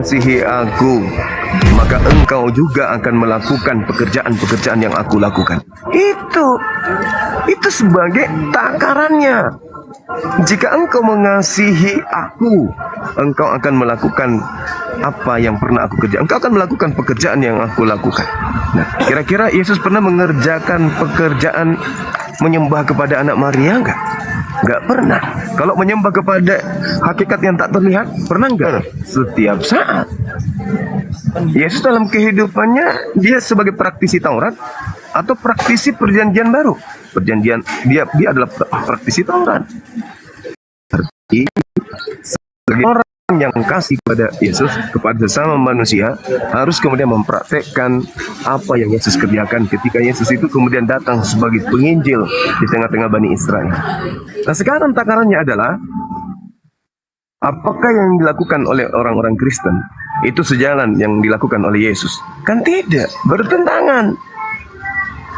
mengasihi aku, maka engkau juga akan melakukan pekerjaan-pekerjaan yang aku lakukan. Itu sebagai takarannya. Jika engkau mengasihi aku, engkau akan melakukan apa yang pernah aku kerjakan. Engkau akan melakukan pekerjaan yang aku lakukan. Nah, kira-kira Yesus pernah mengerjakan pekerjaan menyembah kepada anak Maria enggak? Enggak pernah. Kalau menyembah kepada hakikat yang tak terlihat, pernah enggak? Setiap saat. Yesus dalam kehidupannya, dia sebagai praktisi Taurat atau praktisi perjanjian baru. Dia adalah praktisi Taurat. Berarti sebagai orang yang kasih kepada Yesus, kepada sesama manusia, harus kemudian mempraktekkan apa yang Yesus kerjakan ketika Yesus itu kemudian datang sebagai penginjil di tengah-tengah Bani Israel. Nah, sekarang takarannya adalah, apakah yang dilakukan oleh orang-orang Kristen itu sejalan yang dilakukan oleh Yesus? Kan tidak, bertentangan.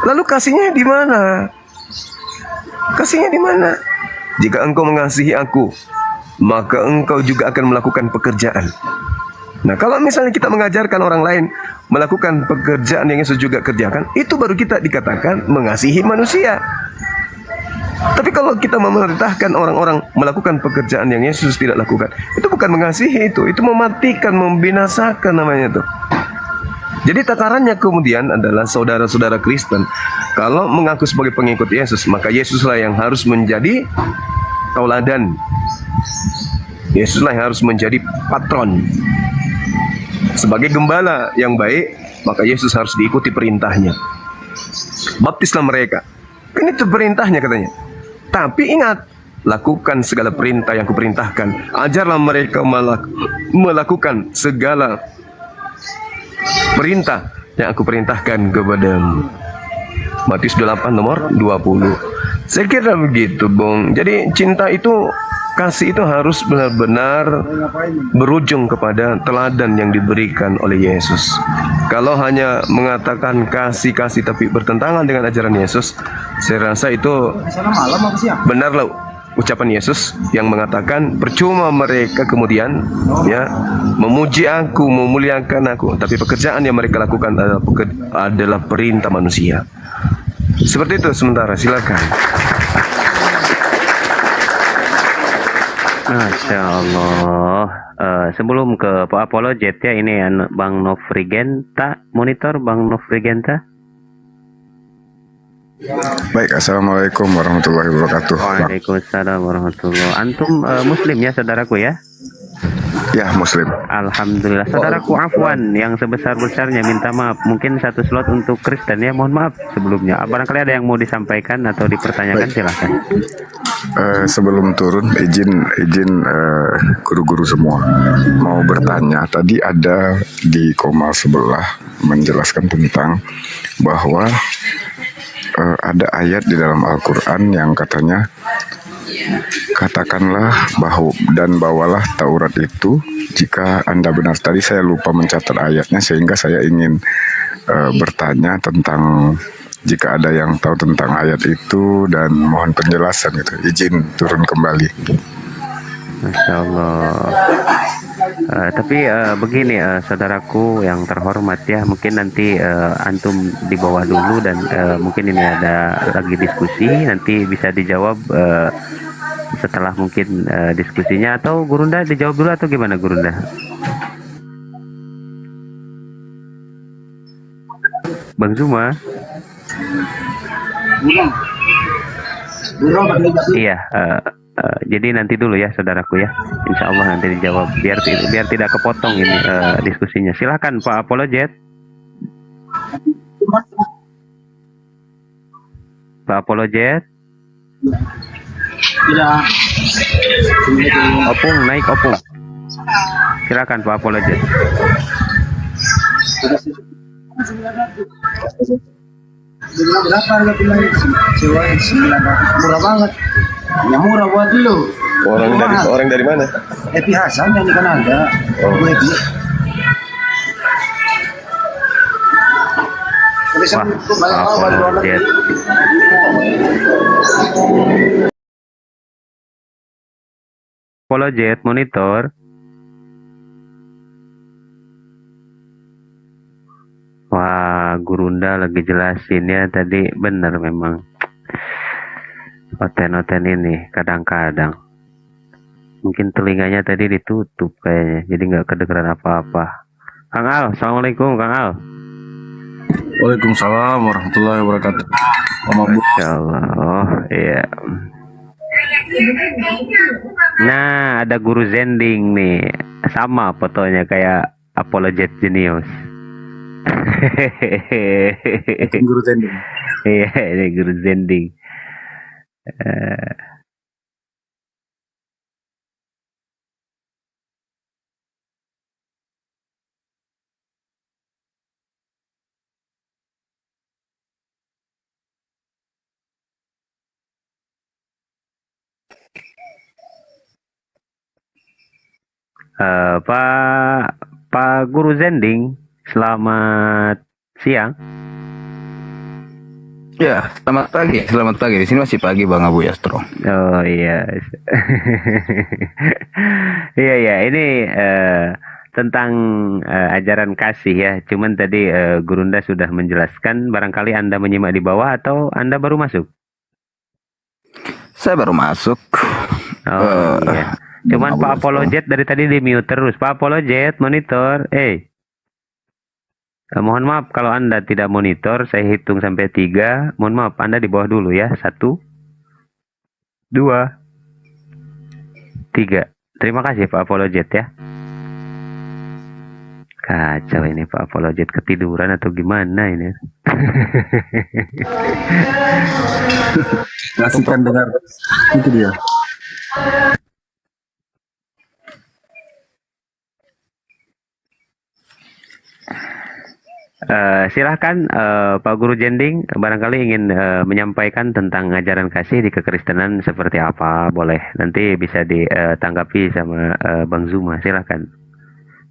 Lalu kasihnya di mana? Kasihnya di mana? Jika engkau mengasihi aku, maka engkau juga akan melakukan pekerjaan. Nah, kalau misalnya kita mengajarkan orang lain melakukan pekerjaan yang Yesus juga kerjakan, itu baru kita dikatakan mengasihi manusia. Tapi kalau kita memerintahkan orang-orang melakukan pekerjaan yang Yesus tidak lakukan, itu bukan mengasihi, itu mematikan, membinasakan namanya tuh. Jadi takarannya kemudian adalah saudara-saudara Kristen, kalau mengaku sebagai pengikut Yesus, maka Yesuslah yang harus menjadi tauladan. Yesuslah yang harus menjadi patron. Sebagai gembala yang baik, maka Yesus harus diikuti perintahnya. Baptislah mereka. Kan itu perintahnya katanya. Tapi ingat, lakukan segala perintah yang kuperintahkan. Ajarlah mereka melakukan segala perintah yang aku perintahkan kepadamu. Matius 28 nomor 20. Saya kira begitu, Bung. Jadi cinta itu, kasih itu harus benar-benar berujung kepada teladan yang diberikan oleh Yesus. Kalau hanya mengatakan kasih-kasih tapi bertentangan dengan ajaran Yesus, saya rasa itu benarlah ucapan Yesus yang mengatakan percuma mereka kemudian ya memuji aku, memuliakan aku, tapi pekerjaan yang mereka lakukan adalah perintah manusia. Seperti itu sementara, silakan. Masya Allah. Sebelum ke Pak Apologet ya, ini Bang Nofrigenta, monitor Bang Nofrigenta. Baik, assalamualaikum warahmatullahi wabarakatuh. Waalaikumsalam warahmatullahi. Antum Muslim ya, saudaraku ya? Ya, Muslim. Alhamdulillah. Saudaraku Afwan, yang sebesar-besarnya minta maaf. Mungkin satu slot untuk Kristen ya, mohon maaf sebelumnya. Barangkali ada yang mau disampaikan atau dipertanyakan, silahkan. Sebelum turun, izin guru-guru semua mau bertanya. Tadi ada di koma sebelah menjelaskan tentang bahwa ada ayat di dalam Al-Quran yang katanya, katakanlah dan bawalah Taurat itu jika Anda benar. Tadi saya lupa mencatat ayatnya, sehingga saya ingin bertanya tentang jika ada yang tahu tentang ayat itu dan mohon penjelasan gitu. Izin turun kembali. Masya Allah. Tapi begini saudaraku yang terhormat ya, mungkin nanti antum di bawah dulu dan mungkin ini ada lagi diskusi, nanti bisa dijawab setelah mungkin diskusinya, atau Gurunda dijawab dulu atau gimana Gurunda? Bang Zuma? Iya, jadi nanti dulu ya saudaraku ya, insya Allah nanti dijawab biar tidak kepotong ini diskusinya. Silakan Pak Apologet. Pak Apologet. Opung, naik Opung. Silakan Pak Apologet. Berapa harga bilang sewa 900, murah banget. Yang murah buat dulu. Orang dari mana? Happy Hasan yang di Kanada. Bu Happy. Wah, Apologet monitor. Wah, Gurunda lagi jelasin ya tadi, bener memang. Oten-oten ini kadang-kadang mungkin telinganya tadi ditutup kayaknya, jadi nggak kedengeran apa-apa. Kang Al, assalamualaikum Kang Al. Waalaikumsalam warahmatullahi wabarakatuh. Masya Allah, oh iya. Nah, ada guru Zending nih, sama fotonya kayak Apologet Genius. Guru Zending. Iya, ini guru Zending. Pak Guru Zending, selamat siang. Ya, selamat pagi. Selamat pagi. Di sini masih pagi Bang Abu Yastro. Oh iya, iya ya. Ini tentang ajaran kasih ya. Cuman tadi Gurunda sudah menjelaskan. Barangkali Anda menyimak di bawah atau Anda baru masuk? Saya baru masuk. Oh iya. Cuman Pak Apologet dari tadi di mute terus. Pak Apologet, monitor. Mohon maaf kalau Anda tidak monitor, saya hitung sampai 3. Mohon maaf, Anda di bawah dulu ya. 1, 2, 3. Terima kasih Pak Apologet ya. Kacau ini Pak Apologet, ketiduran atau gimana ini? Kasihkan dengar. Itu dia. Silahkan Pak Guru Zending, barangkali ingin menyampaikan tentang ajaran kasih di kekristenan seperti apa, boleh nanti bisa ditanggapi sama Bang Zuma, silahkan.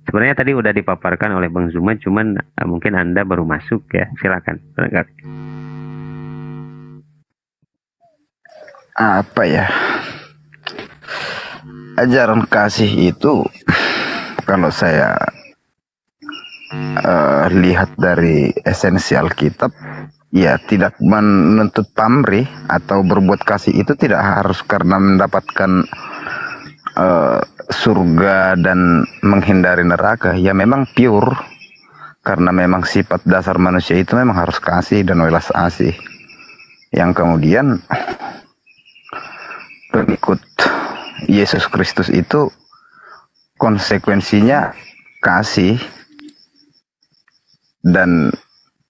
Sebenarnya tadi udah dipaparkan oleh Bang Zuma, cuman mungkin Anda baru masuk ya, silahkan. Apa ya? Ajaran kasih itu kalau saya lihat dari esensial kitab, ya tidak menuntut pamrih atau berbuat kasih itu tidak harus karena mendapatkan surga dan menghindari neraka. Ya memang pure karena memang sifat dasar manusia itu memang harus kasih dan welas asih. Yang kemudian pengikut Yesus Kristus itu konsekuensinya kasih, dan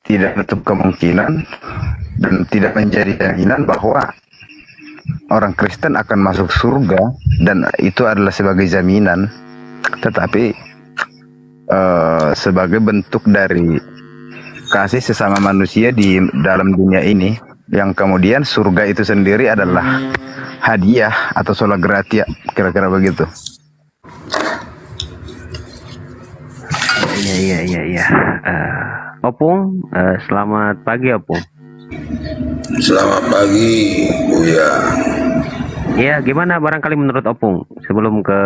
tidak menutup kemungkinan dan tidak menjadi jaminan bahwa orang Kristen akan masuk surga, dan itu adalah sebagai jaminan, tetapi sebagai bentuk dari kasih sesama manusia di dalam dunia ini, yang kemudian surga itu sendiri adalah hadiah atau sola gratia, kira-kira begitu. Iya. Opung, selamat pagi Opung. Selamat pagi, Buya. Iya, gimana barangkali menurut Opung sebelum ke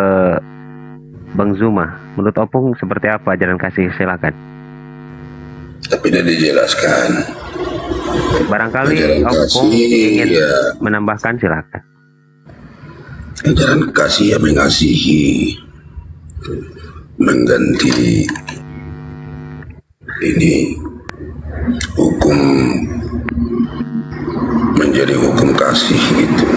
Bang Zuma? Menurut Opung seperti apa ajaran kasih? Silakan. Tapi tidak dijelaskan. Barangkali Ajaran Opung kasih, ingin ya. menambahkan, silakan. Ajaran kasih yang mengasihi, mengganti ini hukum menjadi hukum kasih itu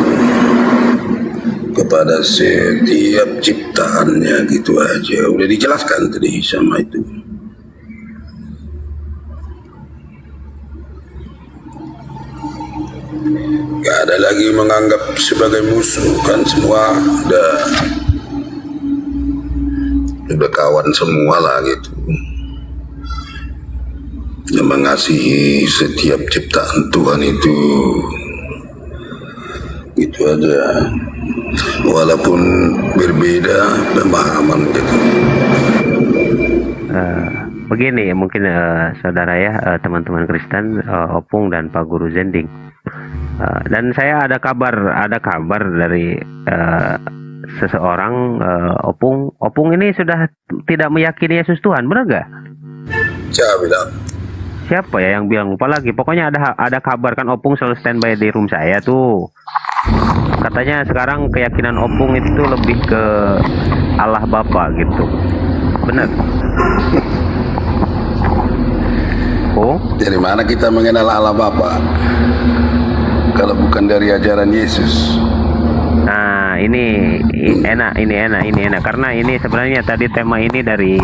kepada setiap ciptaannya, gitu aja. Udah dijelaskan tadi sama itu. Gak ada lagi menganggap sebagai musuh, kan semua udah kawan semua lah gitu. Yang mengasihi setiap ciptaan Tuhan itu, gitu aja, walaupun berbeda pemahaman gitu. Begini mungkin saudara ya, teman-teman Kristen, Opung dan Pak Guru Zending, dan saya ada kabar dari seseorang, Opung ini sudah tidak meyakini Yesus Tuhan, benar gak? Saya bilang siapa ya yang bilang, lupa lagi. Pokoknya ada kabar kan, Opung selalu standby di room saya tuh. Katanya sekarang keyakinan Opung itu lebih ke Allah Bapa gitu. Benar? Oh, Dari mana kita mengenal Allah Bapa kalau bukan dari ajaran Yesus? nah ini enak karena ini sebenarnya tadi tema ini dari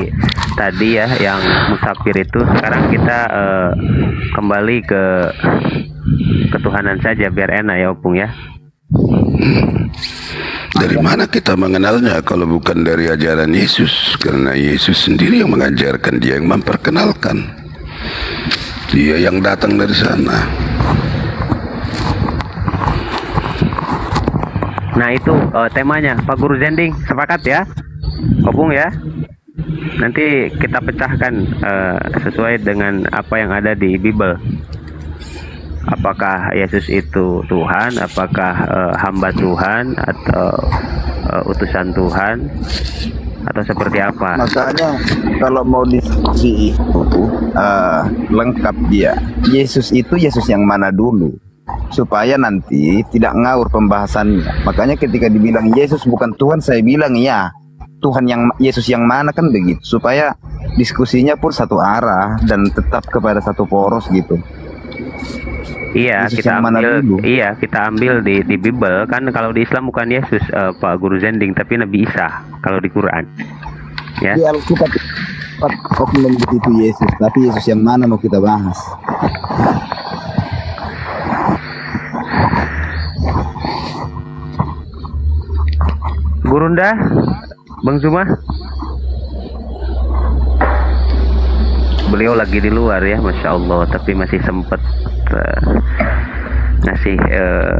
tadi ya yang musafir itu. Sekarang kita kembali ke ketuhanan saja biar enak ya Opung ya. Dari mana kita mengenalnya kalau bukan dari ajaran Yesus? Karena Yesus sendiri yang mengajarkan, dia yang memperkenalkan, dia yang datang dari sana. Nah itu temanya Pak Guru Zending, sepakat ya Opung ya. Nanti kita pecahkan sesuai dengan apa yang ada di Bible. Apakah Yesus itu Tuhan, apakah hamba Tuhan, atau utusan Tuhan, atau seperti apa? Makanya kalau mau diskusi itu lengkap dia. Yesus itu Yesus yang mana dulu, supaya nanti tidak ngawur pembahasannya. Makanya ketika dibilang Yesus bukan Tuhan, saya bilang ya Tuhan yang Yesus yang mana, kan begitu, supaya diskusinya pun satu arah dan tetap kepada satu poros gitu. Iya, Yesus kita yang mana ambil, dulu? iya kita ambil di Bible kan. Kalau di Islam bukan Yesus Pak Guru Zending, tapi Nabi Isa kalau di Quran. Ya. Di Alkitab oknum begitu Yesus, tapi Yesus yang mana mau kita bahas? Gurunda, Bang Zuma. Beliau lagi di luar ya, Masya Allah, tapi masih sempat ngasih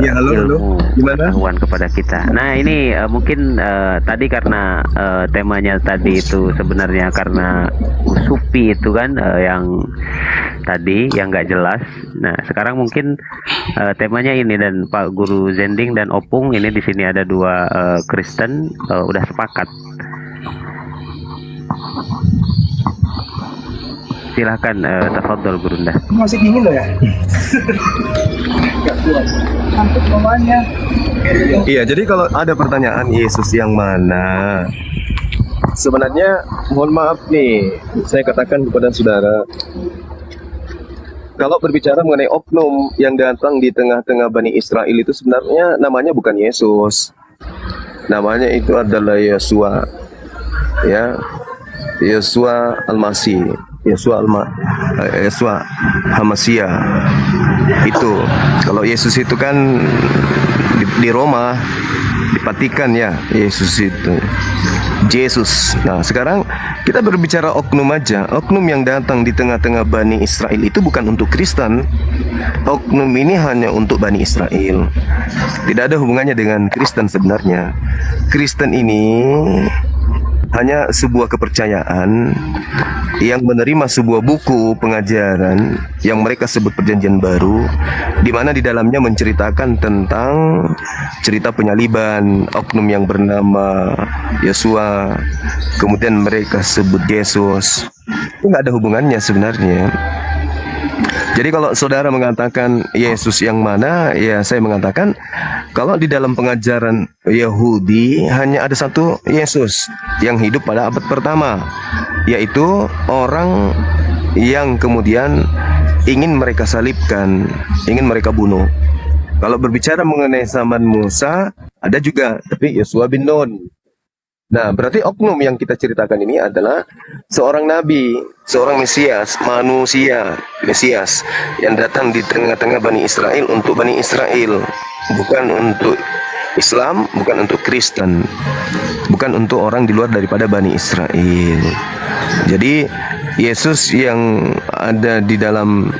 Ya, halo. ilmu Gimana? pengetahuan kepada kita. Nah ini mungkin tadi karena temanya tadi itu sebenarnya karena usupi itu kan yang tadi yang nggak jelas. Nah sekarang mungkin temanya ini, dan Pak Guru Zending dan Opung ini di sini ada dua Kristen udah sepakat. Silahkan tafadhol Gurunda. Masih dingin loh ya. Gak kuat. Ngantuk bawahnya. Iya, jadi kalau ada pertanyaan Yesus yang mana, sebenarnya mohon maaf nih, saya katakan kepada saudara, kalau berbicara mengenai oknum yang datang di tengah-tengah Bani Israel itu sebenarnya namanya bukan Yesus, namanya itu adalah Yesua, ya, Yesua Al-Masih, Yesua Hamasia. Itu kalau Yesus itu kan di Roma dipatikan ya, Yesus itu Yesus. Nah sekarang kita berbicara oknum aja. Oknum yang datang di tengah-tengah Bani Israel itu bukan untuk Kristen. Oknum ini hanya untuk Bani Israel, tidak ada hubungannya dengan Kristen sebenarnya. Kristen ini hanya sebuah kepercayaan yang menerima sebuah buku pengajaran yang mereka sebut Perjanjian Baru, di mana di dalamnya menceritakan tentang cerita penyaliban oknum yang bernama Yesua, kemudian mereka sebut Yesus. Itu nggak ada hubungannya sebenarnya. Jadi kalau saudara mengatakan Yesus yang mana, ya saya mengatakan kalau di dalam pengajaran Yahudi hanya ada satu Yesus yang hidup pada abad pertama, yaitu orang yang kemudian ingin mereka salibkan, ingin mereka bunuh. Kalau berbicara mengenai zaman Musa, ada juga, tapi Yosua bin Nun. Nah, berarti oknum yang kita ceritakan ini adalah seorang nabi, seorang Mesias, manusia, Mesias yang datang di tengah-tengah Bani Israel untuk Bani Israel, bukan untuk Islam, bukan untuk Kristen, bukan untuk orang di luar daripada Bani Israel. Jadi Yesus yang ada di dalam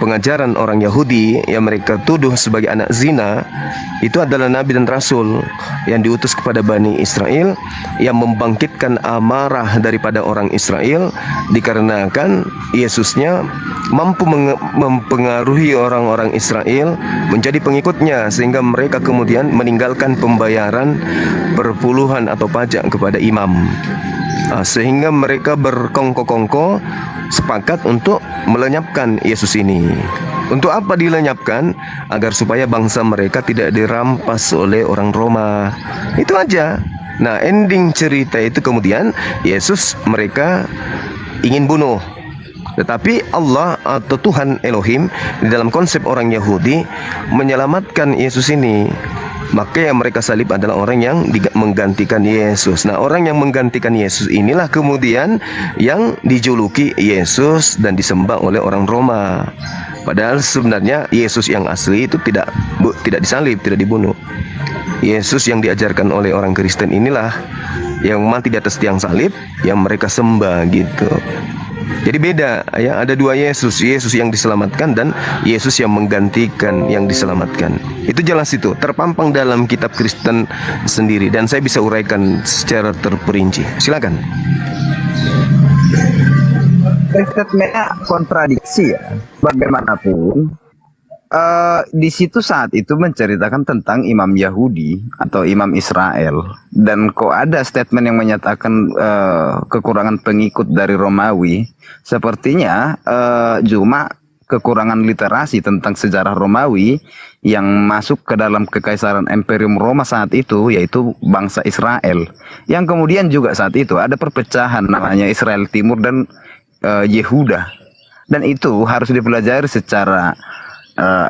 pengajaran orang Yahudi yang mereka tuduh sebagai anak zina, itu adalah nabi dan rasul yang diutus kepada Bani Israel, yang membangkitkan amarah daripada orang Israel dikarenakan Yesusnya mampu mempengaruhi orang-orang Israel menjadi pengikutnya, sehingga mereka kemudian meninggalkan pembayaran perpuluhan atau pajak kepada imam. Sehingga mereka berkongko-kongko sepakat untuk melenyapkan Yesus ini. Untuk apa dilenyapkan? Agar supaya bangsa mereka tidak dirampas oleh orang Roma. Itu aja. Nah, ending cerita itu kemudian Yesus mereka ingin bunuh. Tetapi Allah atau Tuhan Elohim di dalam konsep orang Yahudi menyelamatkan Yesus ini. Maka yang mereka salib adalah orang yang menggantikan Yesus. Nah, orang yang menggantikan Yesus inilah kemudian yang dijuluki Yesus dan disembah oleh orang Roma. Padahal sebenarnya Yesus yang asli itu tidak disalib, tidak dibunuh. Yesus yang diajarkan oleh orang Kristen inilah yang mati di atas tiang salib yang mereka sembah gitu. Jadi beda ya, ada dua Yesus, Yesus yang diselamatkan dan Yesus yang menggantikan yang diselamatkan. Itu jelas, itu terpampang dalam kitab Kristen sendiri dan saya bisa uraikan secara terperinci. Silakan. Statementnya kontradiksi ya. Bagaimanapun di situ saat itu menceritakan tentang imam Yahudi atau imam Israel, dan kok ada statement yang menyatakan kekurangan pengikut dari Romawi. Sepertinya cuma kekurangan literasi tentang sejarah Romawi yang masuk ke dalam kekaisaran Imperium Roma saat itu, yaitu bangsa Israel, yang kemudian juga saat itu ada perpecahan namanya Israel Timur dan Yehuda, dan itu harus dipelajari secara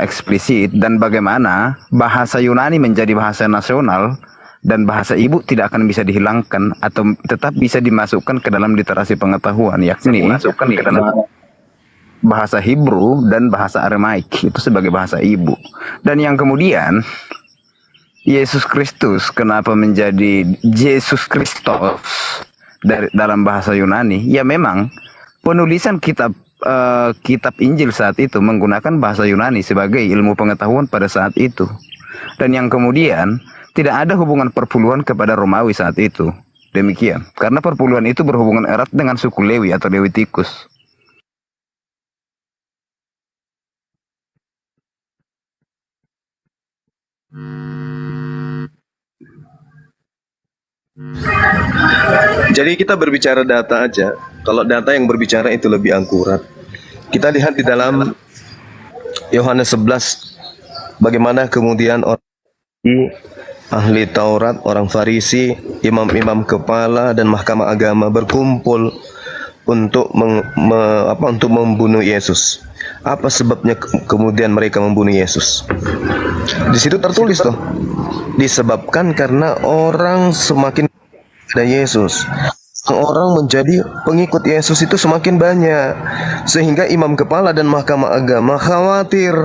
eksplisit, dan bagaimana bahasa Yunani menjadi bahasa nasional dan bahasa ibu tidak akan bisa dihilangkan atau tetap bisa dimasukkan ke dalam literasi pengetahuan, yakni dimasukkan ke dalam bahasa Hebrew dan bahasa Aramaik itu sebagai bahasa ibu. Dan yang kemudian Yesus Kristus kenapa menjadi Yesus Kristus dalam bahasa Yunani? Ya memang penulisan kitab Injil saat itu menggunakan bahasa Yunani sebagai ilmu pengetahuan pada saat itu, dan yang kemudian tidak ada hubungan perpuluhan kepada Romawi saat itu. Demikian, karena perpuluhan itu berhubungan erat dengan suku Lewi atau Levitikus. Jadi kita berbicara data aja. Kalau data yang berbicara itu lebih akurat. Kita lihat di dalam Yohanes 11 bagaimana kemudian orang ahli Taurat, orang Farisi, imam-imam kepala dan mahkamah agama berkumpul untuk untuk membunuh Yesus. Apa sebabnya kemudian mereka membunuh Yesus? Di situ tertulis tuh, disebabkan karena orang semakin ada Yesus. Orang menjadi pengikut Yesus itu semakin banyak, sehingga imam kepala dan mahkamah agama khawatir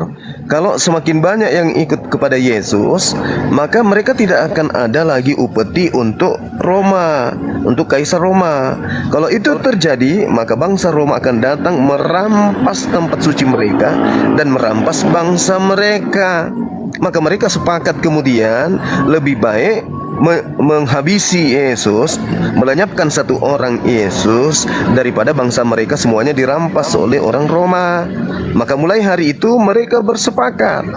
kalau semakin banyak yang ikut kepada Yesus, maka mereka tidak akan ada lagi upeti untuk Roma, untuk Kaisar Roma. Kalau itu terjadi, maka bangsa Roma akan datang merampas tempat suci mereka dan merampas bangsa mereka. Maka mereka sepakat kemudian lebih baik menghabisi Yesus, melenyapkan satu orang Yesus daripada bangsa mereka semuanya dirampas oleh orang Roma. Maka mulai hari itu mereka bersepakat.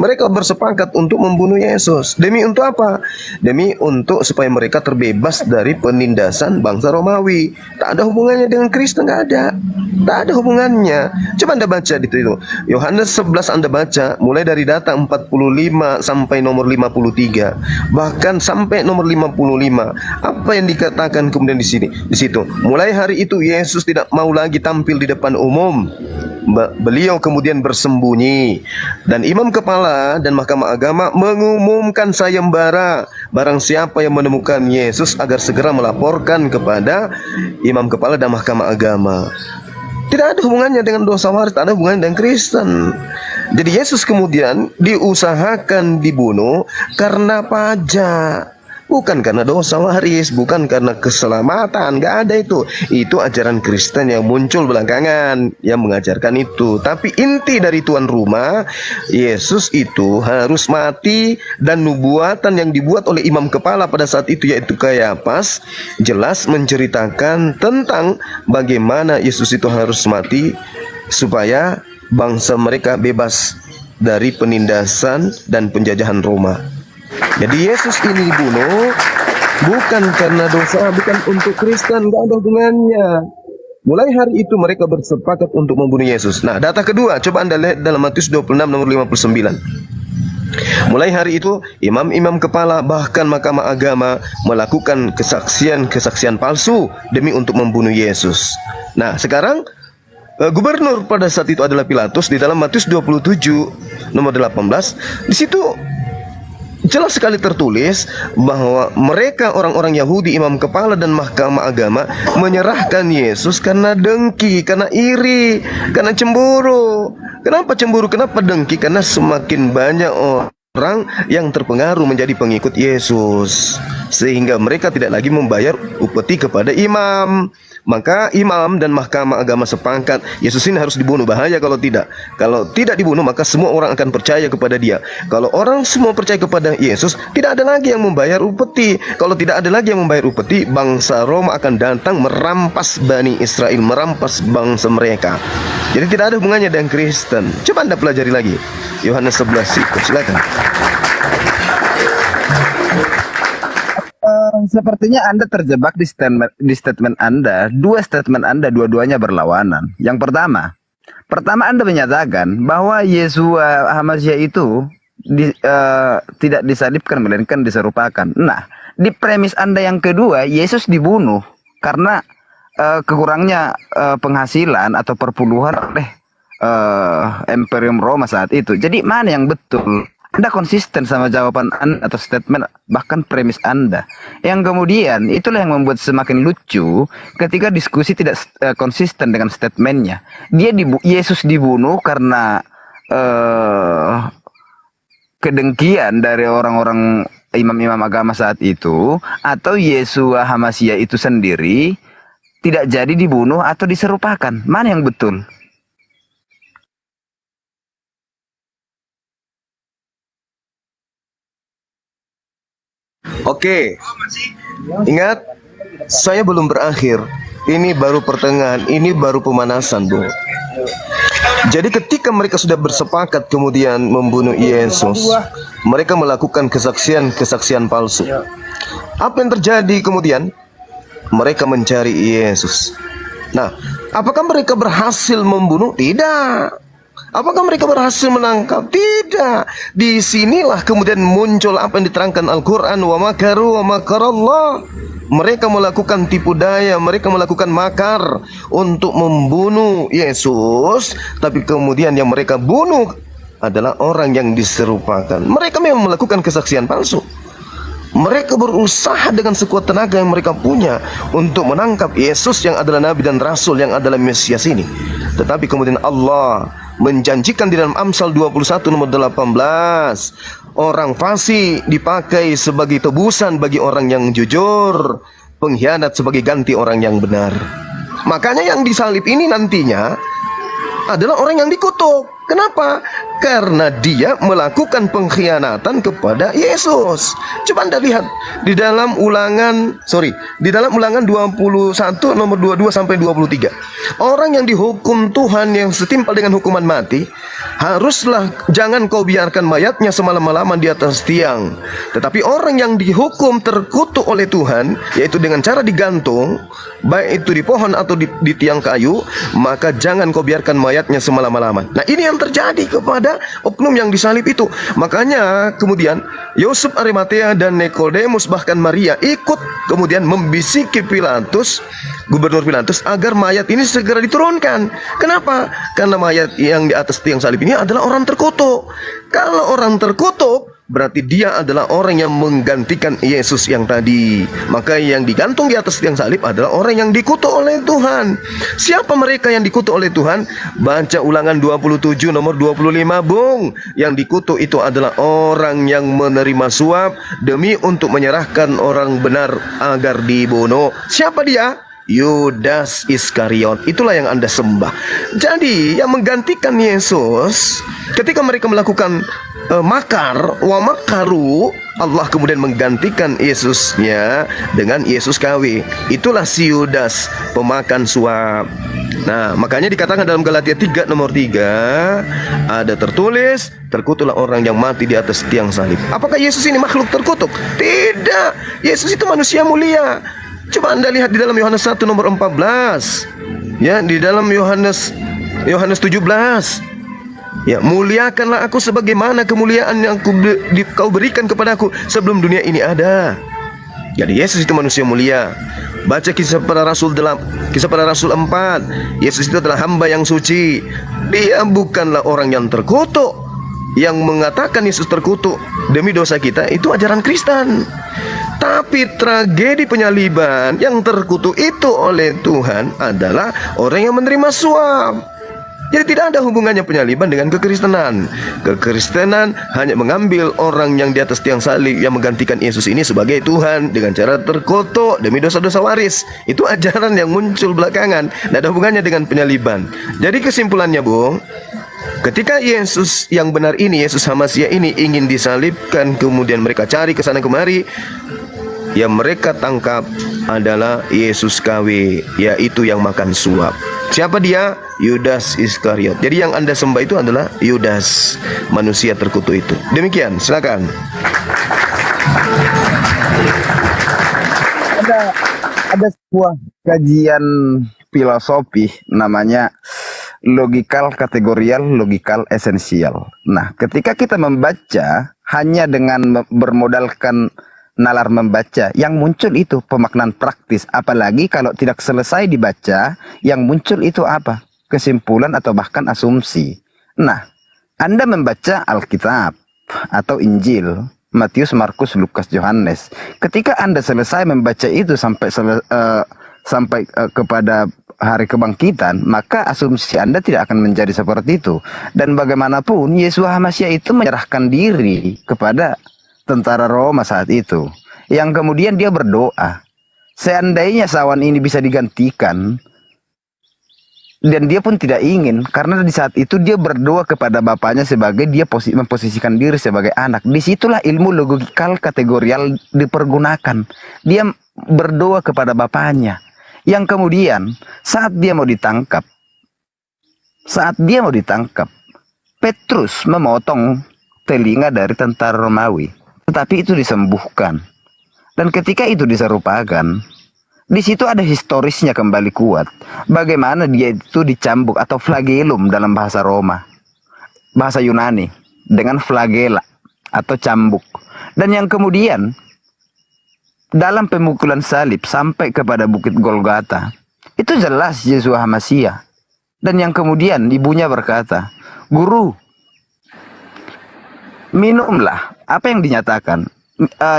Mereka bersepakat untuk membunuh Yesus. Demi untuk apa? Demi untuk supaya mereka terbebas dari penindasan bangsa Romawi. Tak ada hubungannya dengan Kristen, tak ada. Tak ada hubungannya. Coba Anda baca di situ. Yohanes 11 Anda baca mulai dari data 45 sampai nomor 53. Bahkan sampai nomor 55. Apa yang dikatakan kemudian di sini? Di situ. Mulai hari itu Yesus tidak mau lagi tampil di depan umum. Beliau kemudian bersembunyi, dan imam kepala dan mahkamah agama mengumumkan sayembara barang siapa yang menemukan Yesus agar segera melaporkan kepada imam kepala dan mahkamah agama. Tidak ada hubungannya dengan dosa waris, tak ada hubungannya dengan Kristen. Jadi Yesus kemudian diusahakan dibunuh karena pajak, bukan karena dosa waris, bukan karena keselamatan. Gak ada itu. Itu ajaran Kristen yang muncul belakangan yang mengajarkan itu. Tapi inti dari tuan rumah, Yesus itu harus mati, dan nubuatan yang dibuat oleh imam kepala pada saat itu yaitu Kayafas jelas menceritakan tentang bagaimana Yesus itu harus mati supaya bangsa mereka bebas dari penindasan dan penjajahan Roma. Jadi Yesus ini dibunuh Bukan karena dosa, bukan untuk Kristen, nggak ada hubungannya. Mulai hari itu mereka bersepakat untuk membunuh Yesus. Nah, data kedua, coba Anda lihat dalam Matius 26 nomor 59. Mulai hari itu, imam-imam kepala bahkan mahkamah agama melakukan kesaksian palsu demi untuk membunuh Yesus. Nah, sekarang gubernur pada saat itu adalah Pilatus. Di dalam Matius 27 nomor 18, di situ jelas sekali tertulis bahwa mereka orang-orang Yahudi, imam kepala dan mahkamah agama menyerahkan Yesus karena dengki, karena iri, karena cemburu. Kenapa cemburu? Kenapa dengki? Karena semakin banyak orang yang terpengaruh menjadi pengikut Yesus, sehingga mereka tidak lagi membayar upeti kepada imam. Maka imam dan mahkamah agama sepakat Yesus ini harus dibunuh. Bahaya kalau tidak. Kalau tidak dibunuh, maka semua orang akan percaya kepada dia. Kalau orang semua percaya kepada Yesus, tidak ada lagi yang membayar upeti. Kalau tidak ada lagi yang membayar upeti, bangsa Roma akan datang merampas Bani Israel, merampas bangsa mereka. Jadi tidak ada hubungannya dengan Kristen. Coba Anda pelajari lagi Yohanes 11, silakan. Sepertinya Anda terjebak di statement Anda. Dua statement Anda, dua-duanya berlawanan. Yang pertama Anda menyatakan bahwa Yeshua HaMasyiah itu tidak disalibkan, melainkan diserupakan. Nah, di premis Anda yang kedua, Yesus dibunuh karena kekurangnya penghasilan atau perpuluhan oleh Imperium Roma saat itu. Jadi mana yang betul? Anda konsisten sama jawaban Anda atau statement, bahkan premis Anda. Yang kemudian itulah yang membuat semakin lucu ketika diskusi tidak konsisten dengan statementnya. Yesus dibunuh karena kedengkian dari orang-orang imam-imam agama saat itu, atau Yeshua HaMasyiah itu sendiri tidak jadi dibunuh atau diserupakan. Mana yang betul? Oke, ingat, saya belum berakhir. Ini baru pertengahan, ini baru pemanasan, Bu. Jadi ketika mereka sudah bersepakat kemudian membunuh Yesus, mereka melakukan kesaksian palsu. Apa yang terjadi kemudian? Mereka mencari Yesus. Nah, apakah mereka berhasil membunuh? Tidak. Apakah mereka berhasil menangkap? Tidak. Disinilah kemudian muncul apa yang diterangkan Al-Quran. Wa makaru wa makarallah. Mereka melakukan tipu daya, mereka melakukan makar untuk membunuh Yesus. Tapi kemudian yang mereka bunuh adalah orang yang diserupakan. Mereka memang melakukan kesaksian palsu. Mereka berusaha dengan sekuat tenaga yang mereka punya untuk menangkap Yesus yang adalah Nabi dan Rasul, yang adalah Mesias ini. Tetapi kemudian Allah menjanjikan di dalam Amsal 21 nomor 18, orang fasik dipakai sebagai tebusan bagi orang yang jujur, pengkhianat sebagai ganti orang yang benar. Makanya yang disalib ini nantinya adalah orang yang dikutuk. Kenapa? Karena dia melakukan pengkhianatan kepada Yesus. Coba Anda lihat di dalam Ulangan 21 nomor 22 sampai 23. Orang yang dihukum Tuhan yang setimpal dengan hukuman mati, haruslah jangan kau biarkan mayatnya semalam-malaman di atas tiang. Tetapi orang yang dihukum terkutuk oleh Tuhan, yaitu dengan cara digantung, baik itu di pohon atau di tiang kayu, maka jangan kau biarkan mayatnya semalam-malaman. Nah, ini yang terjadi kepada oknum yang disalib itu. Makanya kemudian Yosef Arimatea dan Nikodemus bahkan Maria ikut kemudian membisiki Pilatus, Gubernur Pilatus, agar mayat ini segera diturunkan. Kenapa? Karena mayat yang di atas tiang salib ini adalah orang terkutuk. Kalau orang terkutuk, berarti dia adalah orang yang menggantikan Yesus yang tadi. Maka yang digantung di atas tiang salib adalah orang yang dikutuk oleh Tuhan. Siapa mereka yang dikutuk oleh Tuhan? Baca Ulangan 27 nomor 25, Bung. Yang dikutuk itu adalah orang yang menerima suap demi untuk menyerahkan orang benar agar dibunuh. Siapa dia? Yudas Iskariot. Itulah yang Anda sembah. Jadi yang menggantikan Yesus ketika mereka melakukan makar, wa makaru, Allah kemudian menggantikan Yesusnya dengan Yesus KW. Itulah si Yudas, pemakan suap. Nah, makanya dikatakan dalam Galatia 3 nomor 3, ada tertulis, terkutuklah orang yang mati di atas tiang salib. Apakah Yesus ini makhluk terkutuk? Tidak. Yesus itu manusia mulia. Coba Anda lihat di dalam Yohanes 1 nomor 14. Ya, di dalam Yohanes 17. Ya, muliakanlah aku sebagaimana kemuliaan yang kau berikan kepadaku sebelum dunia ini ada. Jadi Yesus itu manusia mulia. Baca kisah para Rasul 4. Yesus itu adalah hamba yang suci. Dia bukanlah orang yang terkutuk. Yang mengatakan Yesus terkutuk demi dosa kita itu ajaran Kristen. Tapi tragedi penyaliban yang terkutuk itu oleh Tuhan adalah orang yang menerima suap. Jadi tidak ada hubungannya penyaliban dengan kekristenan. Kekristenan hanya mengambil orang yang di atas tiang salib yang menggantikan Yesus ini sebagai Tuhan dengan cara terkutuk demi dosa-dosa waris. Itu ajaran yang muncul belakangan, tidak ada hubungannya dengan penyaliban. Jadi kesimpulannya, Bung, ketika Yesus yang benar ini, Yesus Hamasia ini ingin disalibkan, kemudian mereka cari ke sana kemari, yang mereka tangkap adalah Yesus KW, yaitu yang makan suap. Siapa dia? Yudas Iskariot. Jadi yang Anda sembah itu adalah Yudas, manusia terkutuk itu. Demikian, silakan. Ada sebuah kajian filosofi namanya logikal kategorial, logikal esensial. Nah, ketika kita membaca hanya dengan bermodalkan nalar membaca, yang muncul itu pemaknaan praktis. Apalagi kalau tidak selesai dibaca, yang muncul itu apa? Kesimpulan atau bahkan asumsi. Nah, Anda membaca Alkitab atau Injil, Matius, Markus, Lukas, Yohanes. Ketika Anda selesai membaca itu sampai kepada hari kebangkitan, maka asumsi Anda tidak akan menjadi seperti itu. Dan bagaimanapun, Yesus Hamasia itu menyerahkan diri kepada tentara Roma saat itu, yang kemudian dia berdoa, seandainya sawan ini bisa digantikan, dan dia pun tidak ingin, karena di saat itu dia berdoa kepada bapaknya sebagai dia memposisikan diri sebagai anak. Disitulah ilmu logikal kategorial dipergunakan. Dia berdoa kepada bapaknya, yang kemudian saat dia mau ditangkap, Petrus memotong telinga dari tentara Romawi. Tetapi itu disembuhkan. Dan ketika itu diserupakan, di situ ada historisnya kembali kuat. Bagaimana dia itu dicambuk atau flagellum dalam bahasa Roma. Bahasa Yunani. Dengan flagella atau cambuk. Dan yang kemudian, dalam pemukulan salib sampai kepada bukit Golgota, itu jelas Yesus Hamasia. Dan yang kemudian ibunya berkata, "Guru, minumlah." Apa yang dinyatakan?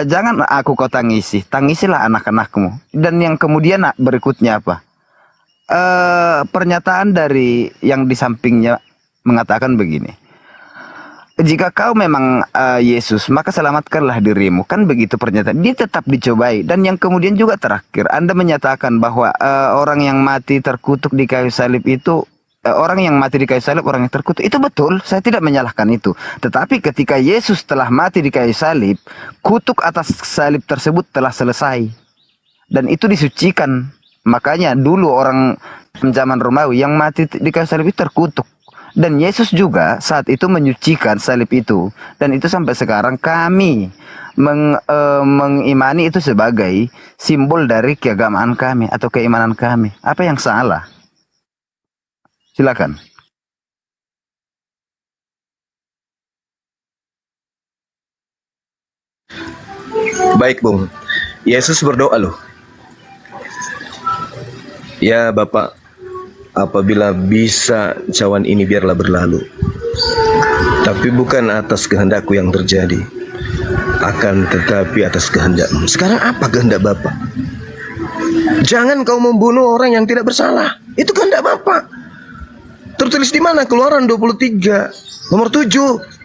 Jangan aku kau tangisi, tangisilah anak-anakmu. Dan yang kemudian berikutnya apa? Pernyataan dari yang di sampingnya mengatakan begini, jika kau memang Yesus, maka selamatkanlah dirimu. Kan begitu pernyataan. Dia tetap dicobai. Dan yang kemudian juga terakhir, Anda menyatakan bahwa orang yang mati terkutuk di kayu salib itu, orang yang mati di kayu salib, orang yang terkutuk. Itu betul, saya tidak menyalahkan itu. Tetapi ketika Yesus telah mati di kayu salib, kutuk atas salib tersebut telah selesai. Dan itu disucikan. Makanya dulu orang zaman Romawi yang mati di kayu salib itu terkutuk. Dan Yesus juga saat itu menyucikan salib itu. Dan itu sampai sekarang kami mengimani itu sebagai simbol dari keagamaan kami atau keimanan kami. Apa yang salah? Silakan. Baik, Bung. Yesus berdoa loh. Ya Bapak, apabila bisa cawan ini biarlah berlalu. Tapi bukan atas kehendakku yang terjadi, akan tetapi atas kehendak-Mu. Sekarang apa kehendak Bapak? Jangan kau membunuh orang yang tidak bersalah. Itu kehendak Bapak. Tertulis di mana? Keluaran 23 nomor 7.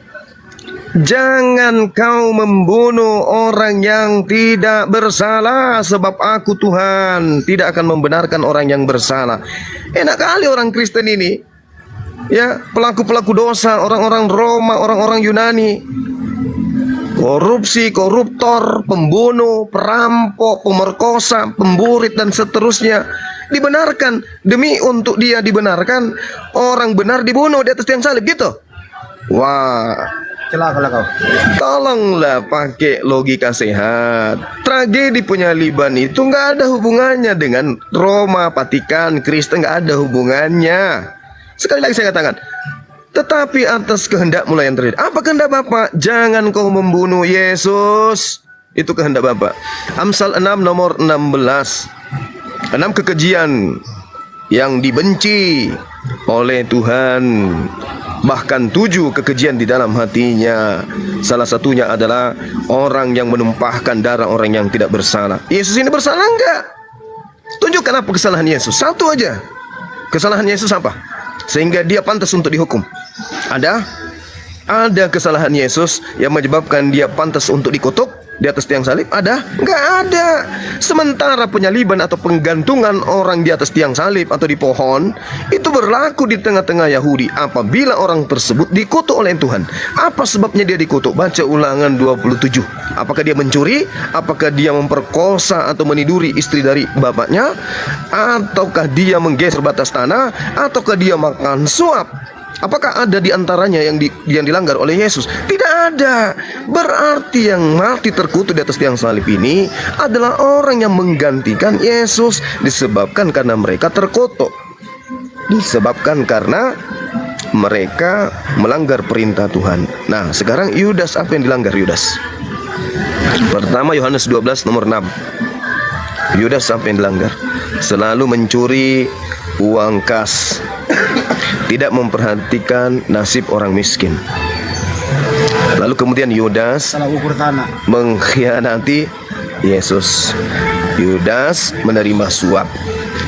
Jangan kau membunuh orang yang tidak bersalah, sebab aku Tuhan tidak akan membenarkan orang yang bersalah. Enak kali orang Kristen ini, ya, pelaku-pelaku dosa, orang-orang Roma, orang-orang Yunani. korupsi, koruptor, pembunuh, perampok, pemerkosa, pemburit dan seterusnya dibenarkan. Demi untuk dia dibenarkan, orang benar dibunuh di atas tiang salib gitu. Wah, Celaka lah kau. tolonglah pakai logika sehat. Tragedi penyaliban itu nggak ada hubungannya dengan Roma, Vatikan, Kristen, nggak ada hubungannya. Sekali lagi saya katakan, tetapi atas kehendak mulai yang terjadi. Apa kehendak Bapak? Jangan kau membunuh Yesus. Itu kehendak Bapak. Amsal 6 nomor 16. 6 kekejian yang dibenci oleh Tuhan. Bahkan 7 kekejian di dalam hatinya. Salah satunya adalah orang yang menumpahkan darah orang yang tidak bersalah. Yesus ini bersalah enggak? Tunjukkan apa kesalahan Yesus. Satu aja. Kesalahan Yesus apa? Sehingga dia pantas untuk dihukum. Ada? Ada kesalahan Yesus yang menyebabkan dia pantas untuk dikutuk di atas tiang salib? Ada? Enggak ada. Sementara penyaliban atau penggantungan orang di atas tiang salib atau di pohon itu berlaku di tengah-tengah Yahudi apabila orang tersebut dikutuk oleh Tuhan. Apa sebabnya dia dikutuk? Baca Ulangan 27. Apakah dia mencuri? Apakah dia memperkosa atau meniduri istri dari bapaknya? Ataukah dia menggeser batas tanah? Ataukah dia makan suap? Apakah ada di antaranya yang dilanggar oleh Yesus? Tidak ada. Berarti yang mati terkutuk di atas tiang salib ini adalah orang yang menggantikan Yesus, disebabkan karena mereka terkutuk. Disebabkan karena mereka melanggar perintah Tuhan. Nah, sekarang Yudas, apa yang dilanggar Yudas? Pertama, Yohanes 12 nomor 6. Yudas apa yang dilanggar? Selalu mencuri uang kas, tidak memperhatikan nasib orang miskin. Lalu kemudian Yudas Salah ukur tanah. mengkhianati Yesus. Yudas menerima suap.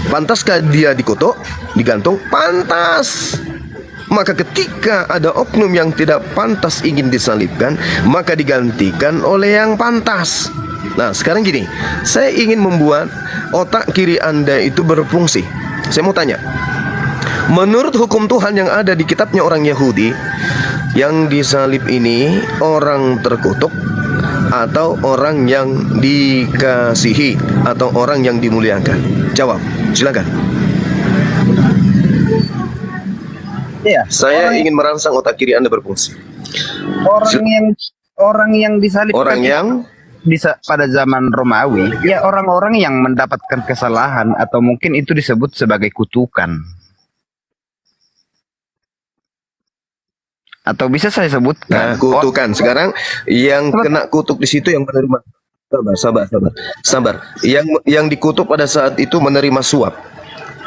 Pantaskah dia dikutuk, digantung? Pantas. Maka ketika ada oknum yang tidak pantas ingin disalibkan, maka digantikan oleh yang pantas. Nah, sekarang gini, saya ingin membuat otak kiri Anda itu berfungsi. Saya mau tanya, menurut hukum Tuhan yang ada di kitabnya orang Yahudi, yang disalib ini orang terkutuk atau orang yang dikasihi atau orang yang dimuliakan? Jawab, silakan. Iya, Saya ingin merangsang otak kiri Anda berfungsi. orang yang disalibkan Orang yang pada zaman Romawi, ya orang-orang yang mendapatkan kesalahan atau mungkin itu disebut sebagai kutukan. Atau bisa saya sebutkan kutukan. Sekarang yang kena kutuk di situ yang menerima. Sabar. Yang dikutuk pada saat itu menerima suap.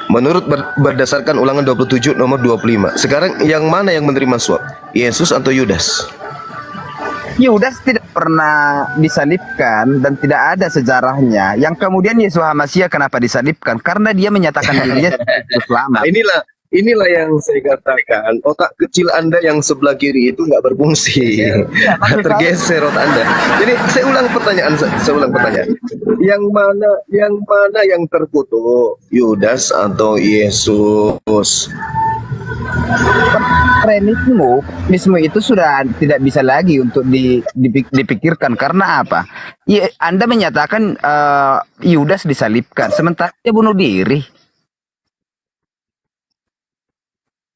Menurut berdasarkan Ulangan 27 nomor 25. Sekarang yang mana yang menerima suap? Yesus atau Yudas? Yudas tidak pernah disalibkan dan tidak ada sejarahnya. Yang kemudian Yesus Hamasiah kenapa disalibkan? Karena dia menyatakan dirinya sebagai selamat. Nah, inilah yang saya katakan, otak kecil Anda yang sebelah kiri itu nggak berfungsi. Tergeser otak Anda. Jadi saya ulang pertanyaan. Yang mana yang terkutuk? Yudas atau Yesus? Premisme itu sudah tidak bisa lagi untuk dipikirkan. Karena apa? Ya, Anda menyatakan Yudas disalibkan, sementara dia bunuh diri.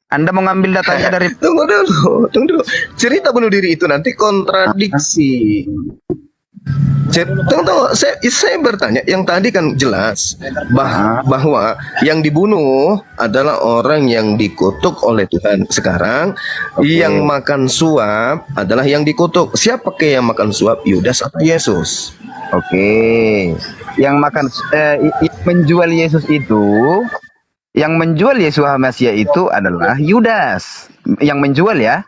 Anda mau ngambil datanya dari... Tunggu dulu. Cerita bunuh diri itu nanti kontradiksi. Tunggu. Saya bertanya, yang tadi kan jelas bahwa yang dibunuh adalah orang yang dikutuk oleh Tuhan. Sekarang yang makan suap adalah yang dikutuk. Siapa yang makan suap? Yudas atau Yesus? Oke. Yang menjual Yesus itu, yang menjual Yesus Hamasiah itu adalah Yudas. Yang menjual ya.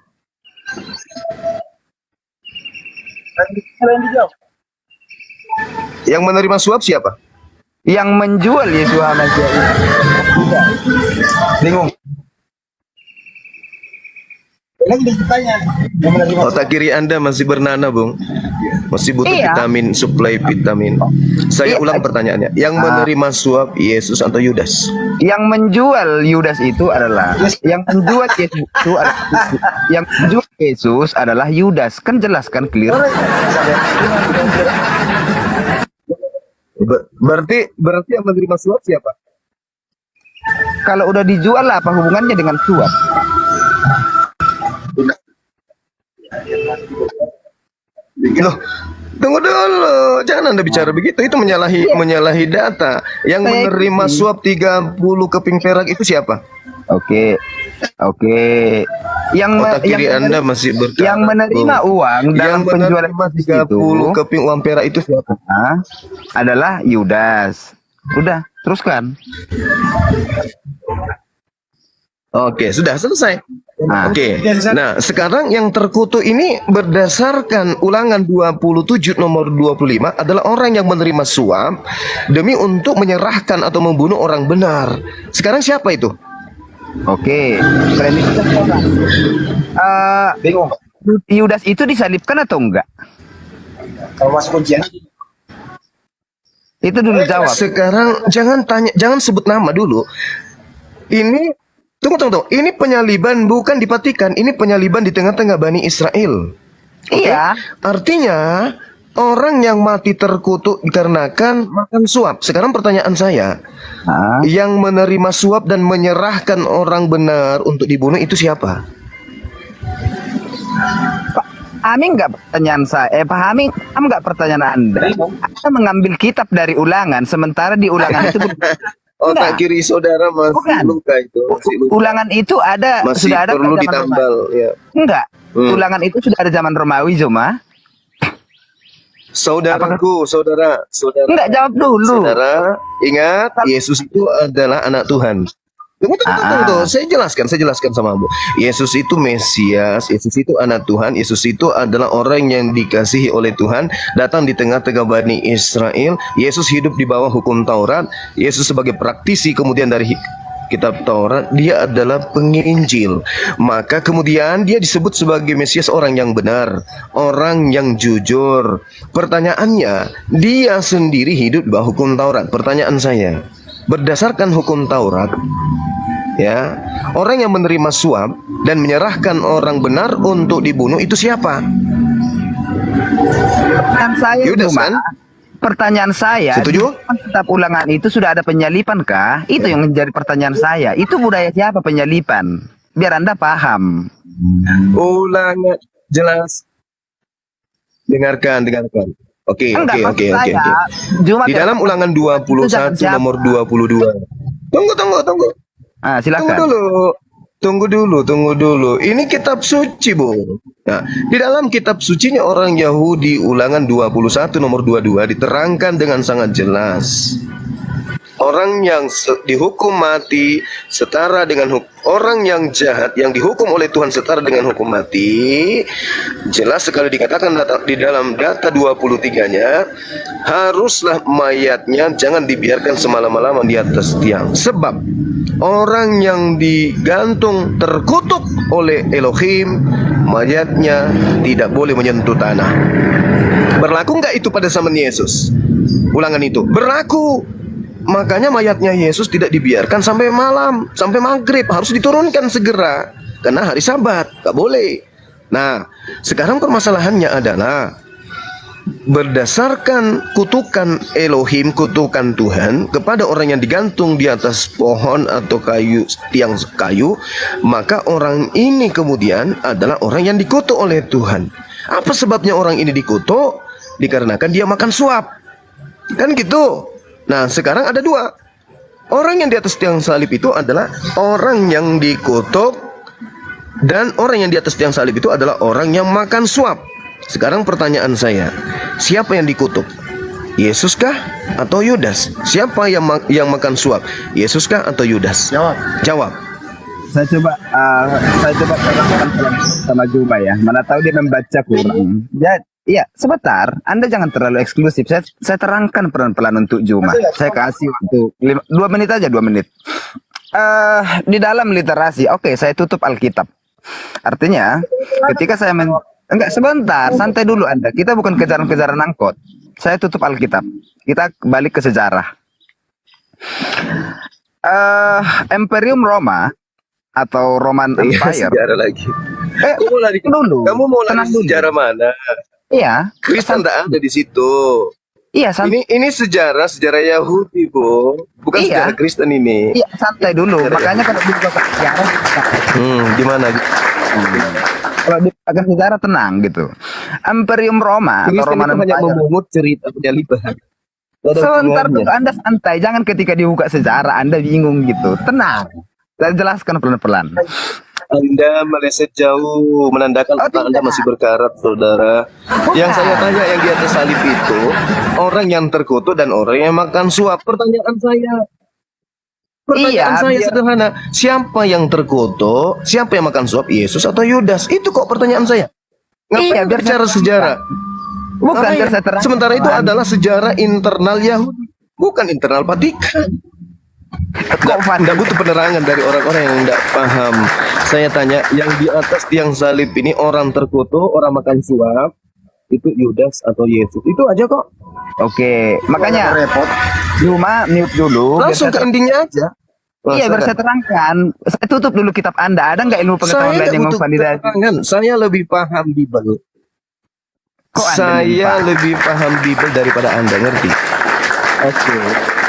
Yang menerima suap siapa? Yang menjual Yesus Hamasiah itu. Bingung. Lagi ditanya yang menerima Otak kiri Anda masih bernanah, Bung. Masih butuh Iya. vitamin, suplai vitamin. Saya ulang pertanyaannya. Yang menerima suap Yesus atau Yudas? Yang menjual Yudas itu adalah yang menjual Yesus itu adalah yang menjual Yesus adalah Yudas. Kan jelas kan clear. Berarti yang menerima suap siapa? Kalau udah dijual apa hubungannya dengan suap? Loh, tunggu dulu. Jangan Anda bicara begitu. Itu menyalahi data. Yang Saya menerima ikuti. suap 30 keping perak itu siapa? Oke. Yang Otak kiri Anda masih berkarat, yang menerima Bung. uang Yang dalam penjualan menerima Yesus 30 itu keping uang perak itu siapa? adalah Yudas. Udah, teruskan. Oke, sudah selesai. Nah. Oke. Nah, sekarang yang terkutuk ini berdasarkan Ulangan 27 nomor 25 adalah orang yang menerima suap demi untuk menyerahkan atau membunuh orang benar. Sekarang siapa itu? Oke. Premisnya sekarang. bingung. Yudas itu disalibkan atau enggak? Kalau masuk ujian Itu dulu jawab. Sekarang jangan sebut nama dulu. Ini tunggu. Ini penyaliban bukan dipatikan, ini penyaliban di tengah-tengah Bani Israel. Oke? Iya. Artinya orang yang mati terkutuk dikarenakan makan suap. Sekarang pertanyaan saya, yang menerima suap dan menyerahkan orang benar untuk dibunuh itu siapa? Pahami nggak pertanyaan saya? Paham nggak pertanyaan Anda? Anda mengambil kitab dari Ulangan, sementara di Ulangan itu Otak Enggak. kiri saudara masih Bukan. luka itu. Masih luka. Ulangan itu ada Masih sudah ada perlu pada zaman ditambal. Ya. Romawi. Enggak. Ulangan itu sudah ada zaman Romawi, Zuma. Saudaraku, saudara. Enggak, jawab dulu. Saudara, ingat Yesus itu adalah anak Tuhan. Tunggu. Saya jelaskan sama Abu. Yesus itu Mesias, Yesus itu anak Tuhan, Yesus itu adalah orang yang dikasihi oleh Tuhan, datang di tengah-tengah Bani Israel. Yesus hidup di bawah hukum Taurat. Yesus sebagai praktisi kemudian dari kitab Taurat, dia adalah penginjil. Maka kemudian dia disebut sebagai Mesias, orang yang benar, orang yang jujur. Pertanyaannya, dia sendiri hidup di bawah hukum Taurat. Pertanyaan saya, berdasarkan hukum Taurat, ya, orang yang menerima suap dan menyerahkan orang benar untuk dibunuh itu siapa? Pertanyaan saya Yudas, Zuma. kan? Pertanyaan saya, Setuju? di kitab Ulangan itu sudah ada penyalipan kah? Itu yang menjadi pertanyaan saya. Itu budaya siapa penyalipan? Biar Anda paham. Ulangan jelas. Dengarkan. Oke. Enggak, maksud saya, Zuma Di dalam Ulangan Itu 21 jangan siapa. nomor 22. Tunggu. Silakan. Tunggu dulu. Ini kitab suci, Bu. Nah, di dalam kitab sucinya orang Yahudi Ulangan 21 nomor 22 diterangkan dengan sangat jelas. Orang yang dihukum mati setara dengan orang yang jahat yang dihukum oleh Tuhan setara dengan hukum mati. Jelas sekali dikatakan di dalam data 23-nya, haruslah mayatnya jangan dibiarkan semalam-malaman di atas tiang. Sebab orang yang digantung terkutuk oleh Elohim, mayatnya tidak boleh menyentuh tanah. Berlaku nggak itu pada zaman Yesus? Ulangan itu berlaku. Makanya mayatnya Yesus tidak dibiarkan sampai malam, sampai maghrib, harus diturunkan segera karena hari Sabat, nggak boleh. Nah, sekarang permasalahannya adalah berdasarkan kutukan Elohim, kutukan Tuhan kepada orang yang digantung di atas pohon atau tiang kayu, maka orang ini kemudian adalah orang yang dikutuk oleh Tuhan. Apa sebabnya orang ini dikutuk? Dikarenakan dia makan suap, kan gitu. Nah, sekarang ada dua. Orang yang di atas tiang salib itu adalah orang yang dikutuk, dan orang yang di atas tiang salib itu adalah orang yang makan suap. Sekarang pertanyaan saya, siapa yang dikutuk? Yesus kah atau Yudas? Siapa yang makan suap? Yesus kah atau Yudas? Jawab. Saya coba terangkan sama Zuma ya. Mana tahu dia membaca kurang. Iya, sebentar. Anda jangan terlalu eksklusif. Saya terangkan pelan-pelan untuk Zuma. Saya kasih waktu 2 menit aja, 2 menit. Di dalam literasi, oke, saya tutup Alkitab. Artinya, ketika saya enggak, sebentar, santai dulu Anda. Kita bukan kejaran-kejaran angkot. Saya tutup Alkitab. Kita balik ke sejarah. Imperium Roma atau Roman Empire. Sejarah lagi. Kamu mau lari dulu. Kamu mau lari Tenang dulu. sejarah mana? Iya, Kristen tak ada di situ. iya, santai. Ini sejarah Yahudi, Bu. Bukan Iya. sejarah Kristen ini. Iya, santai dulu. Makanya kalau dibuka sejarah, Gimana? kalau dibuka sejarah tenang gitu. Imperium Roma atau Kristen Roman itu hanya Empire. memungut cerita penyaliban. Sebentar dulu, Anda santai. Jangan ketika dibuka sejarah Anda bingung gitu. Tenang. Saya jelaskan pelan-pelan. Anda meleset jauh, menandakan otak Anda tidak. masih berkarat, saudara. Yang saya tanya yang di atas salib itu, orang yang terkutuk dan orang yang makan suap. Pertanyaan Iya, saya biar- sederhana. Siapa yang terkutuk? Siapa yang makan suap? Yesus atau Yudas? Itu kok pertanyaan saya. Ngapain Iya, biar bicara saya sejarah? Bukan Ngapain? biar saya terangkan. Sementara itu adalah sejarah internal Yahudi, bukan internal Vatikan. Nggak butuh penerangan dari orang-orang yang nggak paham. Saya tanya, yang di atas tiang salib ini orang terkutuk, orang makan suap, itu Yudas atau Yesus? Itu aja kok. Oke, makanya repot. Cuma mute dulu. biar Langsung saya ke endingnya aja. Iya, biar saya terangkan. Saya tutup dulu kitab Anda. Ada nggak ilmu pengetahuan Saya lain nggak yang butuh memvalidasi? keterangan. Saya lebih paham Bible. Kok Anda Saya lupa? lebih paham Bible daripada Anda, ngerti? Oke.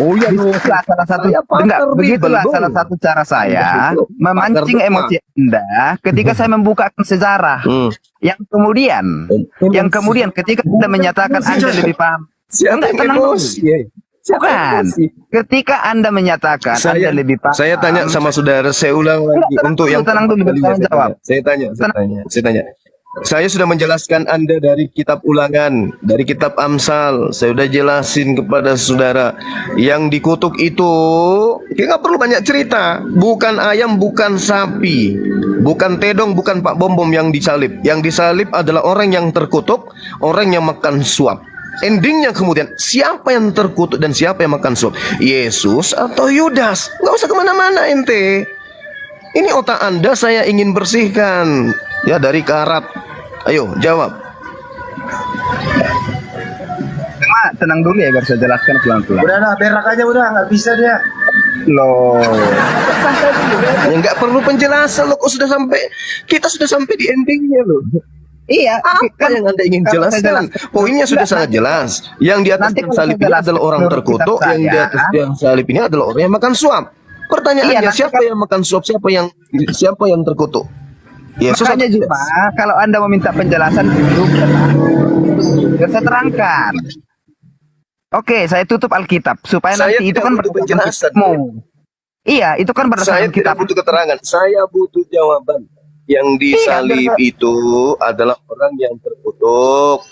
Oh iya, begitulah salah satu Saya pakar enggak, begitulah Bible, salah Bung. satu cara saya Betul. memancing Pakar emosi Anda ketika saya membukakan sejarah. Yang kemudian ketika Anda menyatakan Anda lebih paham. Siapa Enggak, yang tenang dulu. emosi? Siapa yang Bukan. emosi? Ketika Anda menyatakan Anda lebih paham. Saya tanya sama saudara, saya ulang lagi tenang untuk dulu, yang tenang dulu, pertama kalinya bertanggung jawab. saya tanya. Saya sudah menjelaskan Anda dari kitab Ulangan, dari kitab Amsal. Saya sudah jelasin kepada saudara, yang dikutuk itu kita nggak perlu banyak cerita. Bukan ayam, bukan sapi, bukan tedong, bukan Pak Bom Bom yang disalib. Yang disalib adalah orang yang terkutuk, orang yang makan suap. Endingnya kemudian, siapa yang terkutuk dan siapa yang makan suap? Yesus atau Yudas? Nggak usah kemana-mana ente. Ini otak Anda saya ingin bersihkan. Ya, dari karat. Ayo, jawab. Cuma tenang dulu ya biar saya jelaskan pelan-pelan. Udah lah, berak aja udah, nggak bisa dia. Loh. Ya, nggak perlu penjelasan loh. Kok sudah sampai, kita sudah sampai di endingnya loh. Iya, Apa yang Anda ingin kalau saya jelaskan? jelaskan- Poinnya sudah Enggak, sangat jelas. Yang di atas nanti tiang kalau salib saya ini jelaskan adalah orang menurut terkutuk, kitab yang di saya- atas tiang salib ini adalah orang yang makan suap. Pertanyaannya, Iya, nanti siapa yang makan suap? Siapa yang terkutuk? Yesus Makanya atau Juma, Yudas? kalau Anda meminta penjelasan dulu, biar saya terangkan. Oke, saya tutup Alkitab supaya Saya nanti itu tidak kan butuh berdasarkan penjelasan. kitabmu. Iya, itu kan Saya berdasarkan tidak kitab. butuh keterangan, saya butuh jawaban. Yang disalib itu adalah orang yang terkutuk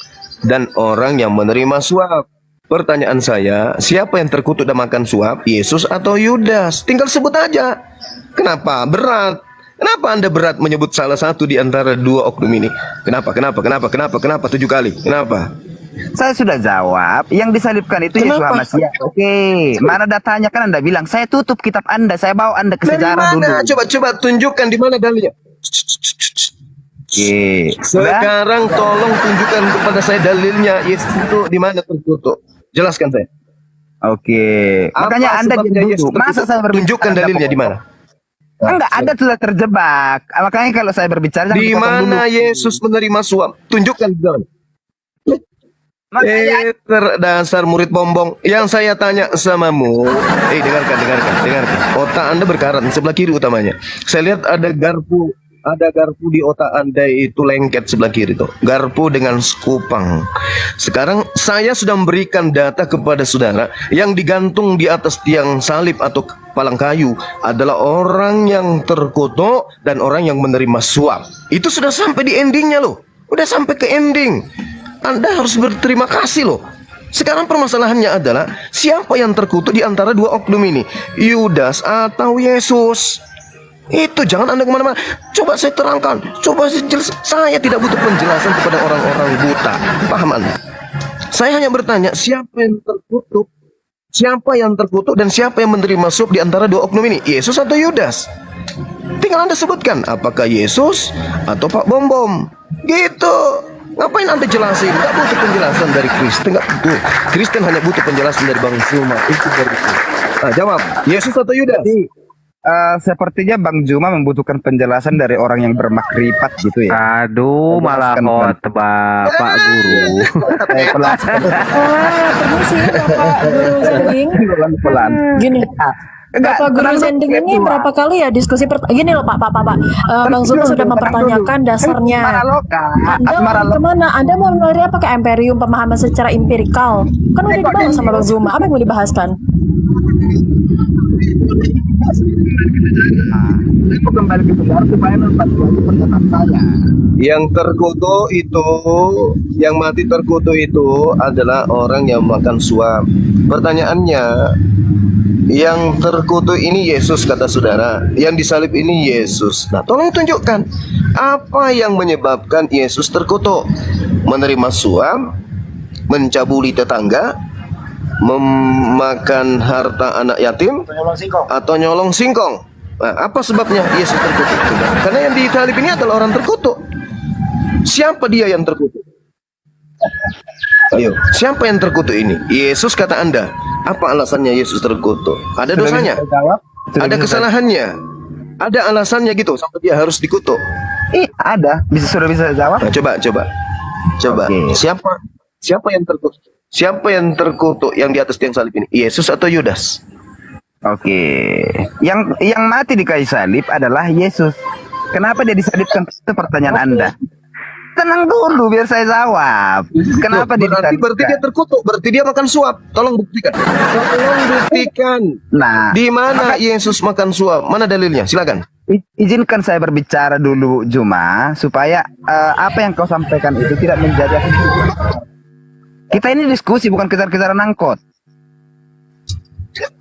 dan orang yang menerima suap. Pertanyaan saya, siapa yang terkutuk dan makan suap? Yesus atau Yudas? Tinggal sebut aja. Kenapa berat? Kenapa Anda berat menyebut salah satu di antara dua oknum ini? Kenapa 7 kali? Kenapa? Saya sudah jawab, yang disalibkan itu Yesus Kenapa? Hamasiah. Oke, mana datanya kan Anda bilang, saya tutup kitab Anda, saya bawa Anda ke Dari sejarah dulu. mana? Coba tunjukkan di mana dalilnya. Oke, sudah? Sekarang tolong tunjukkan kepada saya dalilnya. Yesus itu di mana terkutuk? Jelaskan saya. Oke, makanya Apa Anda sebabnya diam Yesus dulu. Masa terkutuk? saya berbicara Tunjukkan Anda dalilnya di potong? mana? Enggak, Anda sudah terjebak. Makanya kalau saya berbicara jangan Di dipotong mana dulu. Yesus menerima suap? Tunjukkan di dalam. Makanya Dasar murid bombong. Yang saya tanya samamu, dengarkan. Otak Anda berkarat sebelah kiri utamanya. Saya lihat ada garpu di otak Anda itu lengket sebelah kiri tuh. Garpu dengan skupang. Sekarang saya sudah memberikan data kepada saudara yang digantung di atas tiang salib atau palang kayu adalah orang yang terkutuk dan orang yang menerima suap. Itu sudah sampai di endingnya loh. Udah sampai ke ending. Anda harus berterima kasih loh. Sekarang permasalahannya adalah siapa yang terkutuk di antara dua oknum ini? Yudas atau Yesus? Itu jangan Anda kemana-mana. Coba saya terangkan. Coba saya jelaskan. Saya tidak butuh penjelasan kepada orang-orang buta. Paham Anda? Saya hanya bertanya siapa yang terkutuk? Siapa yang terkutuk dan siapa yang menerima suap di antara dua oknum ini? Yesus atau Yudas? tinggal Anda sebutkan apakah Yesus atau Pak Bom Bom. Gitu. Ngapain Anda jelasin? Nggak butuh penjelasan dari Kristen, nggak butuh. Kristen hanya butuh penjelasan dari Bang Zuma. Itu baru itu. Jawab, Yesus atau Yudas? Sepertinya Bang Zuma membutuhkan penjelasan dari orang yang bermakrifat gitu ya. Aduh, malah khotbah Pak Guru. Permisi Bapak Guru Zending. Pelan. Gini, Bapak Guru Zending ini berapa kali ya diskusi gini loh Pak. Bang Zuma sudah mempertanyakan dasarnya. Anda kemana? Anda mau lari apa ke Imperium pemahaman secara empirikal? Kan udah dibahas sama Bang Zuma. Apa yang mau dibahaskan? Aku kembali ke sejarah supaya membantu pendapat saya. Yang terkutuk itu, yang mati terkutuk itu adalah orang yang makan suap. Pertanyaannya, yang terkutuk ini Yesus kata saudara, yang disalib ini Yesus. Nah, tolong tunjukkan apa yang menyebabkan Yesus terkutuk? Menerima suap, mencabuli tetangga, memakan harta anak yatim, atau nyolong singkong. Nah, apa sebabnya Yesus terkutuk? Karena yang disalib ini adalah orang terkutuk. Siapa dia yang terkutuk? Ayo, siapa yang terkutuk ini? Yesus kata Anda. Apa alasannya Yesus terkutuk? Ada dosanya? Ada kesalahannya? Ada alasannya gitu sampai dia harus dikutuk? Ada. Sudah bisa jawab? Nah, coba. Oke. Siapa yang terkutuk? Siapa yang terkutuk yang di atas tiang salib ini? Yesus atau Yudas? Oke. Yang mati di kayu salib adalah Yesus. Kenapa dia disalibkan? Itu pertanyaan Anda. Tenang dulu biar saya jawab. Kenapa dia disalibkan? Berarti dia terkutuk, berarti dia makan suap. Tolong buktikan. Nah, Di mana Yesus makan suap? Mana dalilnya? Silakan. izinkan saya berbicara dulu Juma supaya apa yang kau sampaikan itu tidak menjadi kita ini diskusi bukan kejar-kejaran angkot.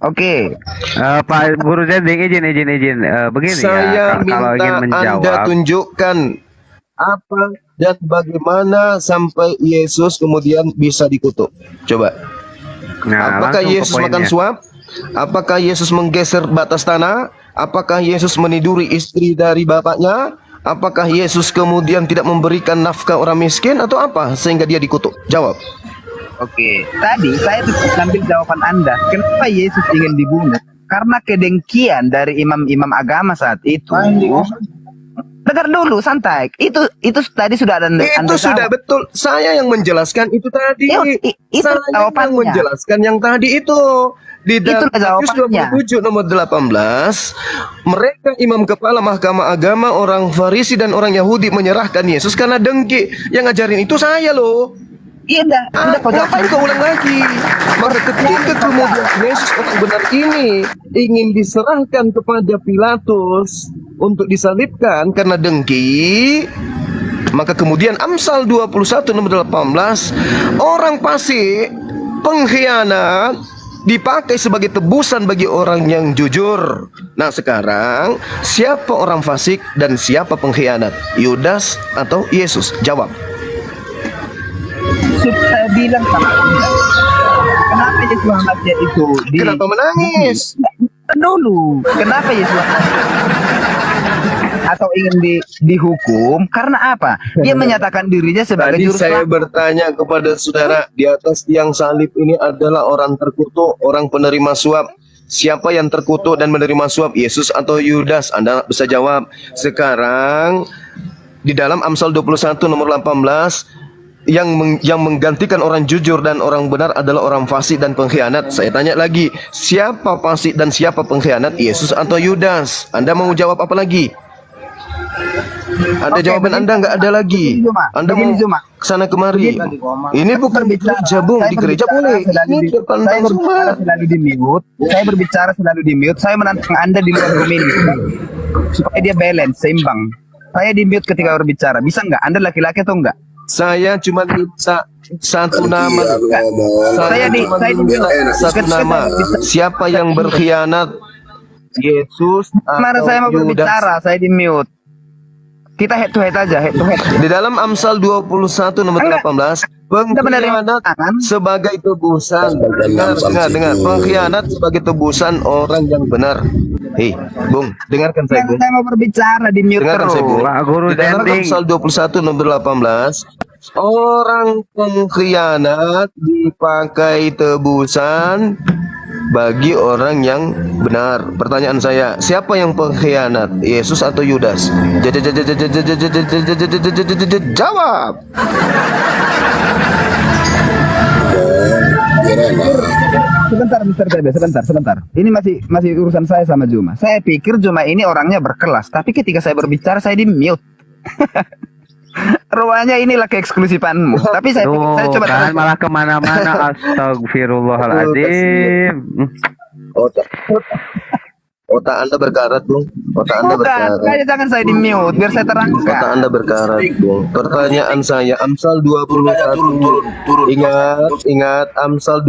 Oke. Pak Guru Zending izin. Begini Saya ya, kalau ingin minta Anda menjawab. tunjukkan apa dan bagaimana sampai Yesus kemudian bisa dikutuk. Coba. Nah, Apakah langsung ke Yesus makan poinnya. suap? Apakah Yesus menggeser batas tanah? Apakah Yesus meniduri istri dari bapaknya? Apakah Yesus kemudian tidak memberikan nafkah orang miskin atau apa sehingga dia dikutuk? Jawab. Oke. Tadi saya ambil jawaban Anda. Kenapa Yesus ingin dibunuh? Karena kedengkian dari imam-imam agama saat itu. Dengar dulu, santai. Itu tadi sudah ada. Itu sudah betul. Saya yang menjelaskan itu tadi. Itu Saya yang jawabannya. menjelaskan yang tadi itu. Di dalam Matius 27 nomor 18, mereka imam kepala mahkamah agama, orang Farisi dan orang Yahudi menyerahkan Yesus karena dengki. Yang ngajarin itu saya loh. Iya dah. Ngapain kau ulang lagi? Maka ketika kemudian Yesus orang benar ini ingin diserahkan kepada Pilatus untuk disalibkan karena dengki, maka kemudian Amsal 21 nomor 18, orang fasik, pengkhianat dipakai sebagai tebusan bagi orang yang jujur. Nah sekarang siapa orang fasik dan siapa pengkhianat? Yudas atau Yesus? Jawab. Saya bilang sama Anda. Kenapa Yesus Muhammadnya itu Kenapa menangis? Dulu. Kenapa Yesus atau ingin dihukum karena apa? Dia menyatakan dirinya sebagai Tadi juru saya selamat. bertanya kepada saudara, di atas tiang salib ini adalah orang terkutuk, orang penerima suap. Siapa yang terkutuk dan menerima suap, Yesus atau Yudas? Anda bisa jawab. Sekarang di dalam Amsal 21 nomor 18, yang menggantikan orang jujur dan orang benar adalah orang fasik dan pengkhianat. Saya tanya lagi, siapa fasik dan siapa pengkhianat, Yesus atau Yudas? Anda mau jawab apa lagi? Ada jawaban Anda nggak ada lagi. Anda mau kesana kemari. Ini bukan di gereja, Bung. Di gereja boleh. Ini depan Bang Zuma. Selalu di mute. Saya berbicara selalu di mute. Saya menantang Anda di luar room ini supaya dia balance, seimbang. Saya di mute ketika berbicara. Bisa nggak? Anda laki-laki atau enggak? Saya cuma minta satu nama. Saya di minta satu nama. Siapa yang berkhianat? Yesus Mana atau saya mau Yudas? berbicara? Saya di mute. Kita head to head aja, head to head. Di dalam Amsal 21 nomor 18, pengkhianat sebagai tebusan. Dengar. Pengkhianat sebagai tebusan orang yang benar. Hei, Bung, dengarkan saya, Bung. Saya mau berbicara di mute Dengarkan terus. saya, Bung. Pak Guru Di dalam Dending. Amsal 21 nomor 18, orang pengkhianat dipakai tebusan bagi orang yang benar. Pertanyaan saya, siapa yang pengkhianat? Yesus atau Yudas? Jawab. Sebentar, Mr. TB, sebentar. Ini masih urusan saya sama Juma. Saya pikir Juma ini orangnya berkelas, tapi ketika saya berbicara saya di mute. Rupanya inilah keeksklusifanmu. Tapi saya Tuh, coba kan malah kemana-mana. Astagfirullahaladzim. Otak Anda berkarat, Bung. Otak Anda Bukan, berkarat. jangan saya di mute biar saya Otak terangkan. Anda berkarat, Bung. Pertanyaan saya, Amsal 21. Ingat, Amsal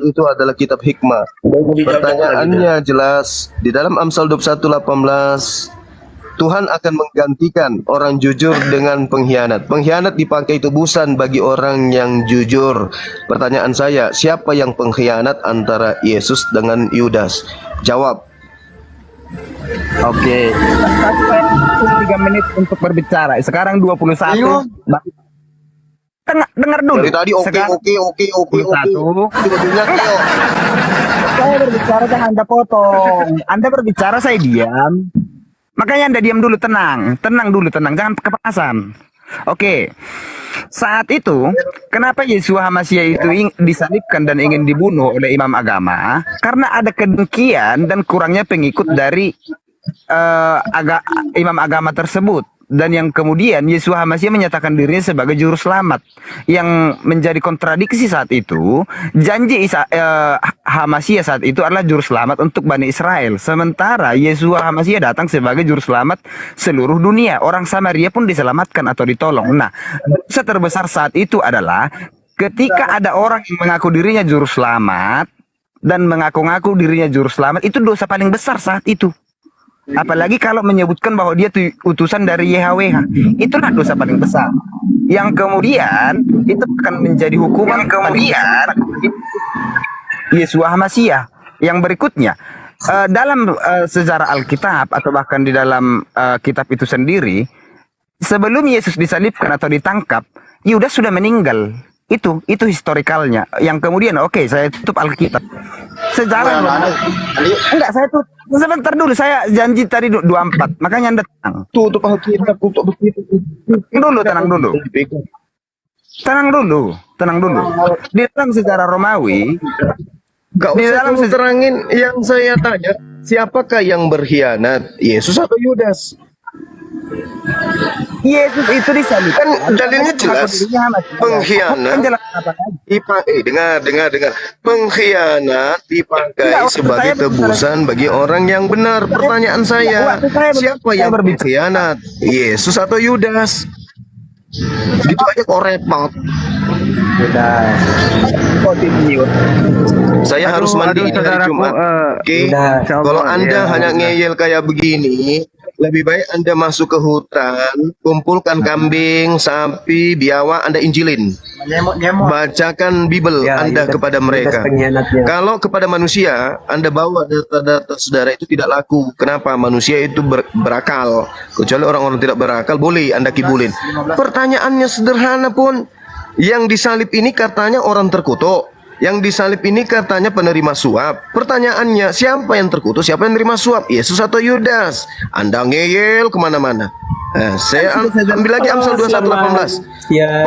itu adalah kitab hikmah. Pertanyaannya jelas. Di dalam Amsal 21:18, Tuhan akan menggantikan orang jujur dengan pengkhianat. Pengkhianat dipakai tebusan bagi orang yang jujur. Pertanyaan saya, siapa yang pengkhianat antara Yesus dengan Yudas? Jawab. Oke. Saya 3 menit untuk berbicara. Sekarang 21. Dengar dulu. Dari tadi oke. Tiba-tiba Keo. Saya berbicara jangan Anda potong. Anda berbicara saya diam. Makanya Anda diam dulu, tenang dulu, jangan kepanasan. Oke. Saat itu, kenapa Yeshua HaMashiach itu disalibkan dan ingin dibunuh oleh imam agama? Karena ada kedengkian dan kurangnya pengikut dari imam agama tersebut. Dan yang kemudian Yeshua HaMashiach menyatakan dirinya sebagai juru selamat. Yang menjadi kontradiksi saat itu, janji HaMashiach saat itu adalah juru selamat untuk Bani Israel. Sementara Yeshua HaMashiach datang sebagai juru selamat seluruh dunia. Orang Samaria pun diselamatkan atau ditolong. Nah, dosa terbesar saat itu adalah ketika ada orang yang mengaku dirinya juru selamat dan mengaku-ngaku dirinya juru selamat, itu dosa paling besar saat itu. Apalagi kalau menyebutkan bahwa dia utusan dari YHWH, itulah dosa paling besar. Yang kemudian itu akan menjadi hukuman kemudian Yeshua HaMashiach. Yang berikutnya, dalam sejarah Alkitab atau bahkan di dalam kitab itu sendiri, sebelum Yesus disalibkan atau ditangkap, Yudas sudah meninggal. Itu historikalnya. Yang kemudian, oke, saya tutup Alkitab. Sejarah. Enggak, saya tutup. Sebentar dulu, saya janji tadi 24. Makanya Anda tenang. Tutup Alkitab, tutup begitu. Tenang dulu. Di dalam sejarah Romawi, Gak di usah dalam kamu terangin yang saya tanya. Siapakah yang berkhianat? Yesus atau Yudas? Yesus itu disalibkan. Kan dalilnya jelas. Pengkhianat. Dengar. Pengkhianat dipakai sebagai tebusan bagi orang yang benar. Pertanyaan saya, siapa yang berkhianat? Yesus atau Yudas? Gitu aja kok repot. Saya harus mandi di hari Jumat. Oke, kalau Anda hanya ngeyel kayak begini, lebih baik Anda masuk ke hutan, kumpulkan kambing, sapi, biawak, Anda injilin. Bacakan Bible Anda kepada mereka. Kalau kepada manusia, Anda bawa data-data saudara itu tidak laku. Kenapa? Manusia itu berakal. Kecuali orang-orang tidak berakal, boleh Anda kibulin. Pertanyaannya sederhana pun. Yang disalib ini katanya orang terkutuk. Yang disalib ini katanya penerima suap. Pertanyaannya, siapa yang terkutuk, siapa yang menerima suap? Yesus atau Yudas? Anda ngeyel kemana-mana. Saya ambil lagi Amsal 21:18.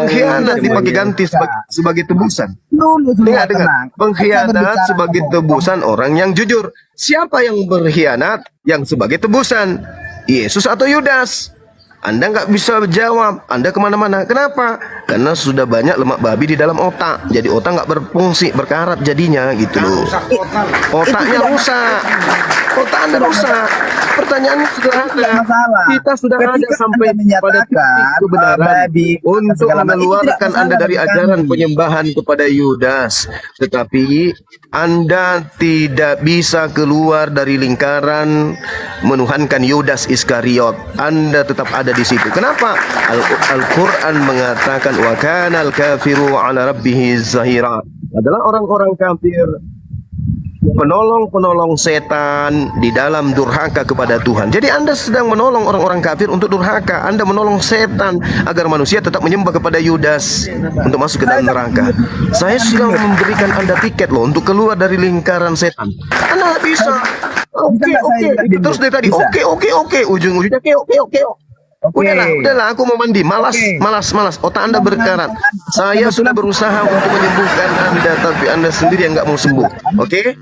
Pengkhianat dipakai ganti sebagai tebusan. Dengar. Pengkhianat sebagai tebusan orang yang jujur. Siapa yang berkhianat yang sebagai tebusan? Yesus atau Yudas? Anda nggak bisa jawab. Anda kemana-mana. Kenapa? Karena sudah banyak lemak babi di dalam otak. Jadi otak nggak berfungsi, berkarat jadinya gitu loh. Otaknya rusak. Otak Anda rusak. Pertanyaannya sederhana. Kita sudah ada sampai pada titik kebenaran untuk mengeluarkan Anda dari ajaran penyembahan kepada Yudas. Tetapi Anda tidak bisa keluar dari lingkaran menuhankan Yudas Iskariot. Anda tetap ada di situ. Kenapa? Al-Quran mengatakan wa kanal kafiru ala rabbihi zahira. Adalah orang-orang kafir penolong-penolong setan di dalam durhaka kepada Tuhan. Jadi Anda sedang menolong orang-orang kafir untuk durhaka. Anda menolong setan agar manusia tetap menyembah kepada Yudas untuk masuk ke dalam neraka. Saya sedang memberikan Anda tiket loh untuk keluar dari lingkaran setan. Anda bisa. Oke. Terus dari tadi oke. Ujung-ujungnya oke. Udahlah, aku mau mandi. Malas. Otak Anda berkarat. Saya sudah berusaha untuk menyembuhkan Anda, tapi Anda sendiri yang nggak mau sembuh. Oke?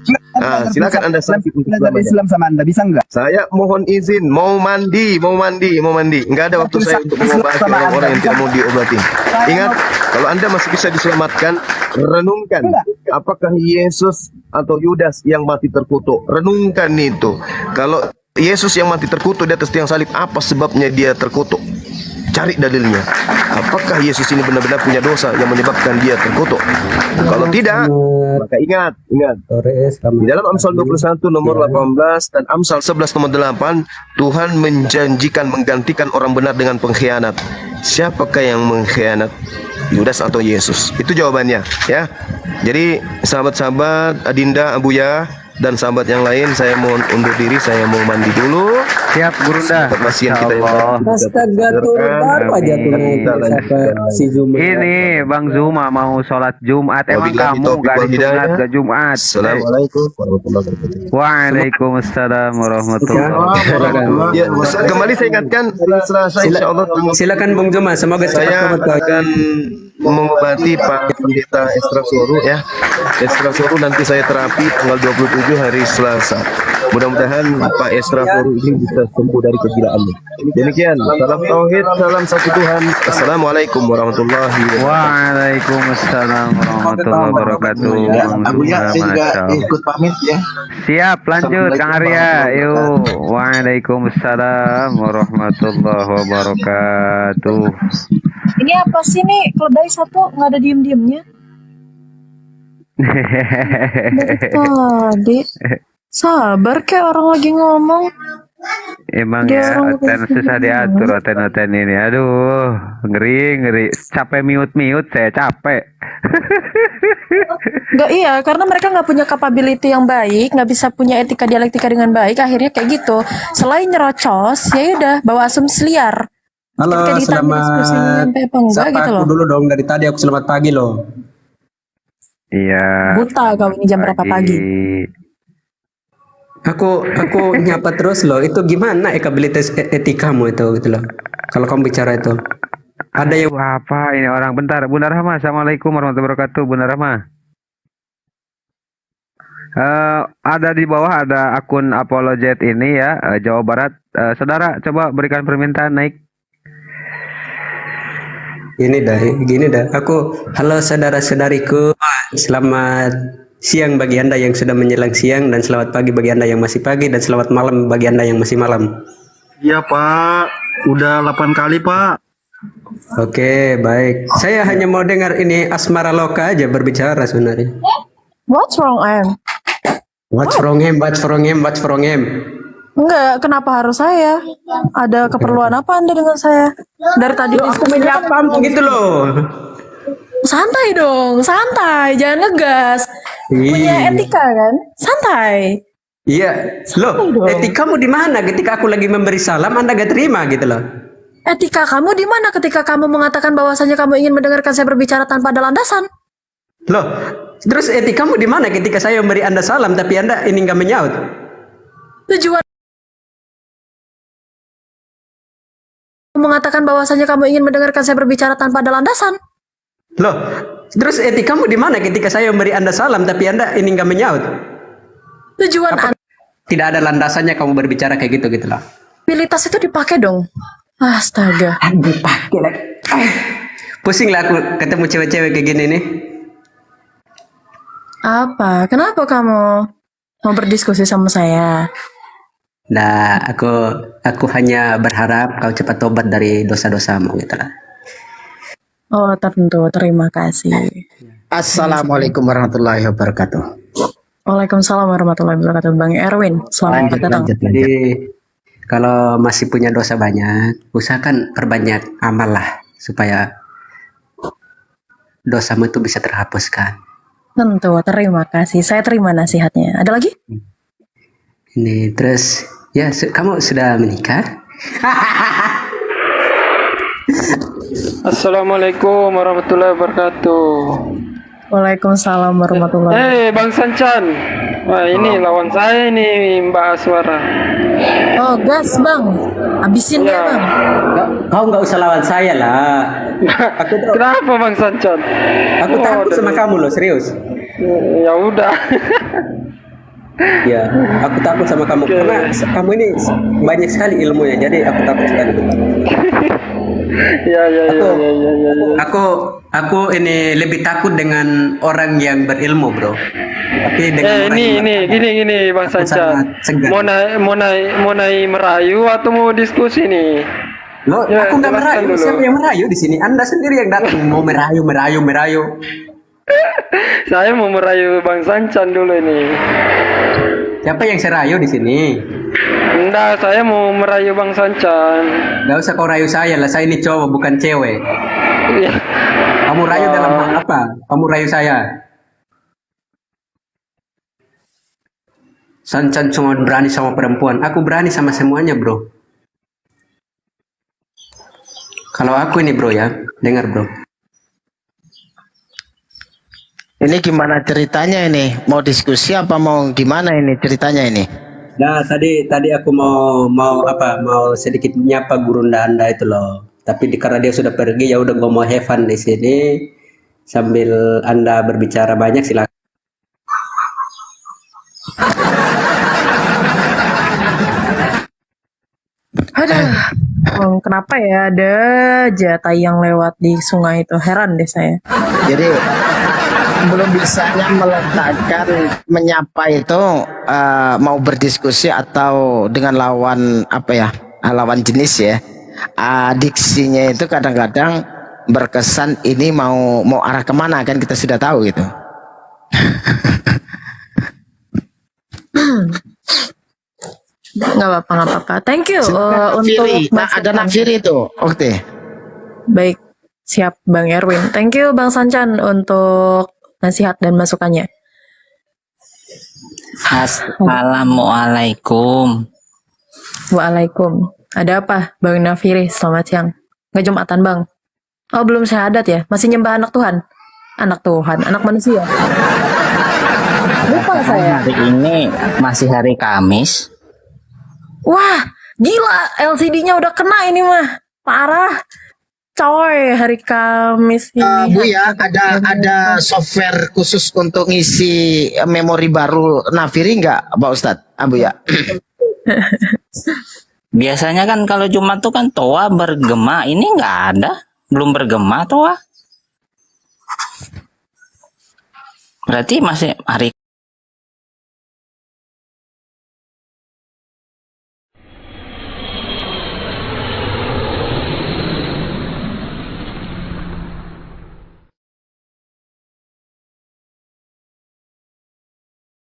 Silakan Anda sakit untuk Belajar Islam sama Anda bisa nggak? saya mohon izin, mau mandi. Nggak ada waktu saya untuk mengobati orang-orang yang tidak mau diobati. Ingat, kalau Anda masih bisa diselamatkan, renungkan. Apakah Yesus atau Yudas yang mati terkutuk? Renungkan itu. Kalau Yesus yang mati terkutuk di atas tiang salib, apa sebabnya dia terkutuk? Cari dalilnya. Apakah Yesus ini benar-benar punya dosa yang menyebabkan dia terkutuk? Kalau tidak, maka ingat. Di dalam Amsal 21 nomor 18 dan Amsal 11 nomor 8, Tuhan menjanjikan menggantikan orang benar dengan pengkhianat. Siapakah yang mengkhianat? Yudas atau Yesus? Itu jawabannya, ya. Jadi sahabat-sahabat, Adinda, Abuya, dan sahabat yang lain, saya mohon undur diri, saya mau mandi dulu. Siap, Gurunda. Pasien kita yang Astaga, turun baru aja tuh sampai si Zuma. Ini Bang Zuma mau sholat Jumat. Emang kamu gak disunat ke Jumat? Assalamualaikum warahmatullahi wabarakatuh. Waalaikumsalam warahmatullahi wabarakatuh. Ya, kembali saya ingatkan, Selasa insya Allah Silakan Bung Zuma, semoga saya akan mengobati Pak Pendeta Estra Soru, ya. Estra Soru nanti saya terapi tanggal 27 hari Selasa. Mudah-mudahan Pak Estra Soru ini bisa sembuh dari kegilaannya. Demikian, salam tauhid, salam satu Tuhan. Assalamualaikum warahmatullahi wabarakatuh. Waalaikumsalam warahmatullahi wabarakatuh. ikut pamit ya. Siap, lanjut Kang Arya. Yuk. Waalaikumsalam warahmatullahi wabarakatuh. Ini apa sih nih? Keledai satu nggak ada diem-diemnya. Dari tadi sabar kayak orang lagi ngomong. Emang Dia ya, orang oten susah diatur oten ini. Aduh, ngeri. Capek mute, saya capek. Nggak, iya, karena mereka nggak punya capability yang baik, nggak bisa punya etika dialektika dengan baik, akhirnya kayak gitu. Selain nyerocos, ya udah bawa asumsi liar. Halo, Ketika ditanya diskusinya selamat. nyampe apa enggak Sapa gitu aku loh. dulu dong, dari tadi aku selamat pagi loh. Iya. Buta kau ini jam berapa pagi? Aku nyapa terus loh. Itu gimana ekabilitas etikamu itu gitu loh. Kalau kamu bicara itu. Ada yang Apa ini orang? Bentar, Bunda Rahma. Assalamualaikum warahmatullahi wabarakatuh, Bunda Rahma. Ada di bawah ada akun Apologet ini ya, Jawa Barat. Saudara, coba berikan permintaan naik. gini dah. Halo saudara-saudariku. Selamat siang bagi Anda yang sudah menjelang siang, dan selamat pagi bagi Anda yang masih pagi, dan selamat malam bagi Anda yang masih malam. Iya Pak, udah 8 kali Pak. Oke, baik. Saya hanya mau dengar ini Asmara Loka aja berbicara sebenarnya. What's wrong, Em? What's wrong him? Enggak, kenapa harus saya? Ada keperluan apa Anda dengan saya? Dari tadi Aku menyapamu gitu loh. santai dong, santai, jangan ngegas. Punya etika kan? Santai. Iya, loh, dong. etikamu di mana ketika aku lagi memberi salam Anda gak terima gitu loh. Etika kamu di mana ketika kamu mengatakan bahwasanya kamu ingin mendengarkan saya berbicara tanpa ada landasan? Loh, terus etikamu di mana ketika saya memberi Anda salam tapi Anda ini nggak menyaut? Tujuan mengatakan bahwasanya kamu ingin mendengarkan saya berbicara tanpa ada landasan. Loh, terus etikamu di mana ketika saya memberi Anda salam tapi Anda ini nggak menyaut? Tujuan Tidak ada landasannya kamu berbicara kayak gitu loh. abilitas itu dipakai dong. Astaga. Dipakai lagi. Pusing lah aku ketemu cewek-cewek kayak gini nih. Apa? Kenapa kamu mau berdiskusi sama saya? Nah, aku hanya berharap kau cepat tobat dari dosa-dosamu gitu lah. Oh, tentu. Terima kasih. Assalamualaikum warahmatullahi wabarakatuh. Waalaikumsalam warahmatullahi wabarakatuh. Bang Erwin, selamat datang. Jadi kalau masih punya dosa banyak, usahakan perbanyak amal lah supaya dosamu itu bisa terhapuskan. Tentu, terima kasih. Saya terima nasihatnya. Ada lagi? Ini terus ya kamu sudah menikah? Assalamualaikum warahmatullahi wabarakatuh. Waalaikumsalam warahmatullahi wabarakatuh. Bang Sancan. Wah, ini lawan saya ini Mbak Aswara. Oh, gas bang. Habisin dia bang. Kau nggak usah lawan saya lah. Kenapa Bang Sancan? Aku takut sama kamu loh, serius. Ya udah. Ya, aku takut sama kamu karena kamu ini banyak sekali ilmunya, jadi aku takut sekali. Ya. Aku ini lebih takut dengan orang yang berilmu, bro. Tapi dengan orang yang gini Bang aku Sancan. sangat segan. Mau naik merayu atau mau diskusi nih? Loh, Ya, aku nggak jelaskan merayu. dulu. Siapa yang merayu di sini? Anda sendiri yang datang mau merayu. Saya mau merayu Bang Sancan dulu ini. Siapa yang saya rayu di sini? Enggak, saya mau merayu Bang Sancan. Gak usah kau rayu saya lah. Saya ini cowok bukan cewek. Iya. Kamu rayu dalam hal apa? Kamu rayu saya. Sancan cuma berani sama perempuan. Aku berani sama semuanya, bro. Kalau aku ini, bro ya, dengar, bro. Ini gimana ceritanya ini? Mau diskusi apa mau gimana ini ceritanya ini? Nah, tadi aku mau sedikit nyapa gurunda Anda itu loh. Tapi karena dia sudah pergi, ya udah gue mau have fun di sini sambil Anda berbicara banyak, silakan. Aduh. Kenapa ya ada aja tai yang lewat di sungai itu? Heran deh saya. Jadi belum bisanya meletakkan menyapa itu mau berdiskusi atau dengan lawan apa ya, lawan jenis ya. Diksinya itu kadang-kadang berkesan ini mau arah kemana, kan kita sudah tahu gitu. Nggak apa-apa. Thank you untuk ada Nafiri itu. Oke. Baik, siap Bang Erwin. Thank you Bang Sancan untuk nasihat dan masukannya. Assalamualaikum. Waalaikum. Ada apa Bang Nafiri? Selamat siang. Nggak Jumatan Bang? Oh belum syahadat ya? Masih nyembah anak Tuhan? Anak Tuhan, anak manusia. Lupa saya. Hari ini masih hari Kamis. Wah, gila, LCD-nya udah kena ini mah. Parah. Coy, hari Kamis ini. Bu ya, ada software khusus untuk ngisi memori baru Nafiri nggak, Pak Ustadz? Bu ya. Biasanya kan kalau Jumat tuh kan toa bergema. Ini nggak ada. Belum bergema toa. Berarti masih hari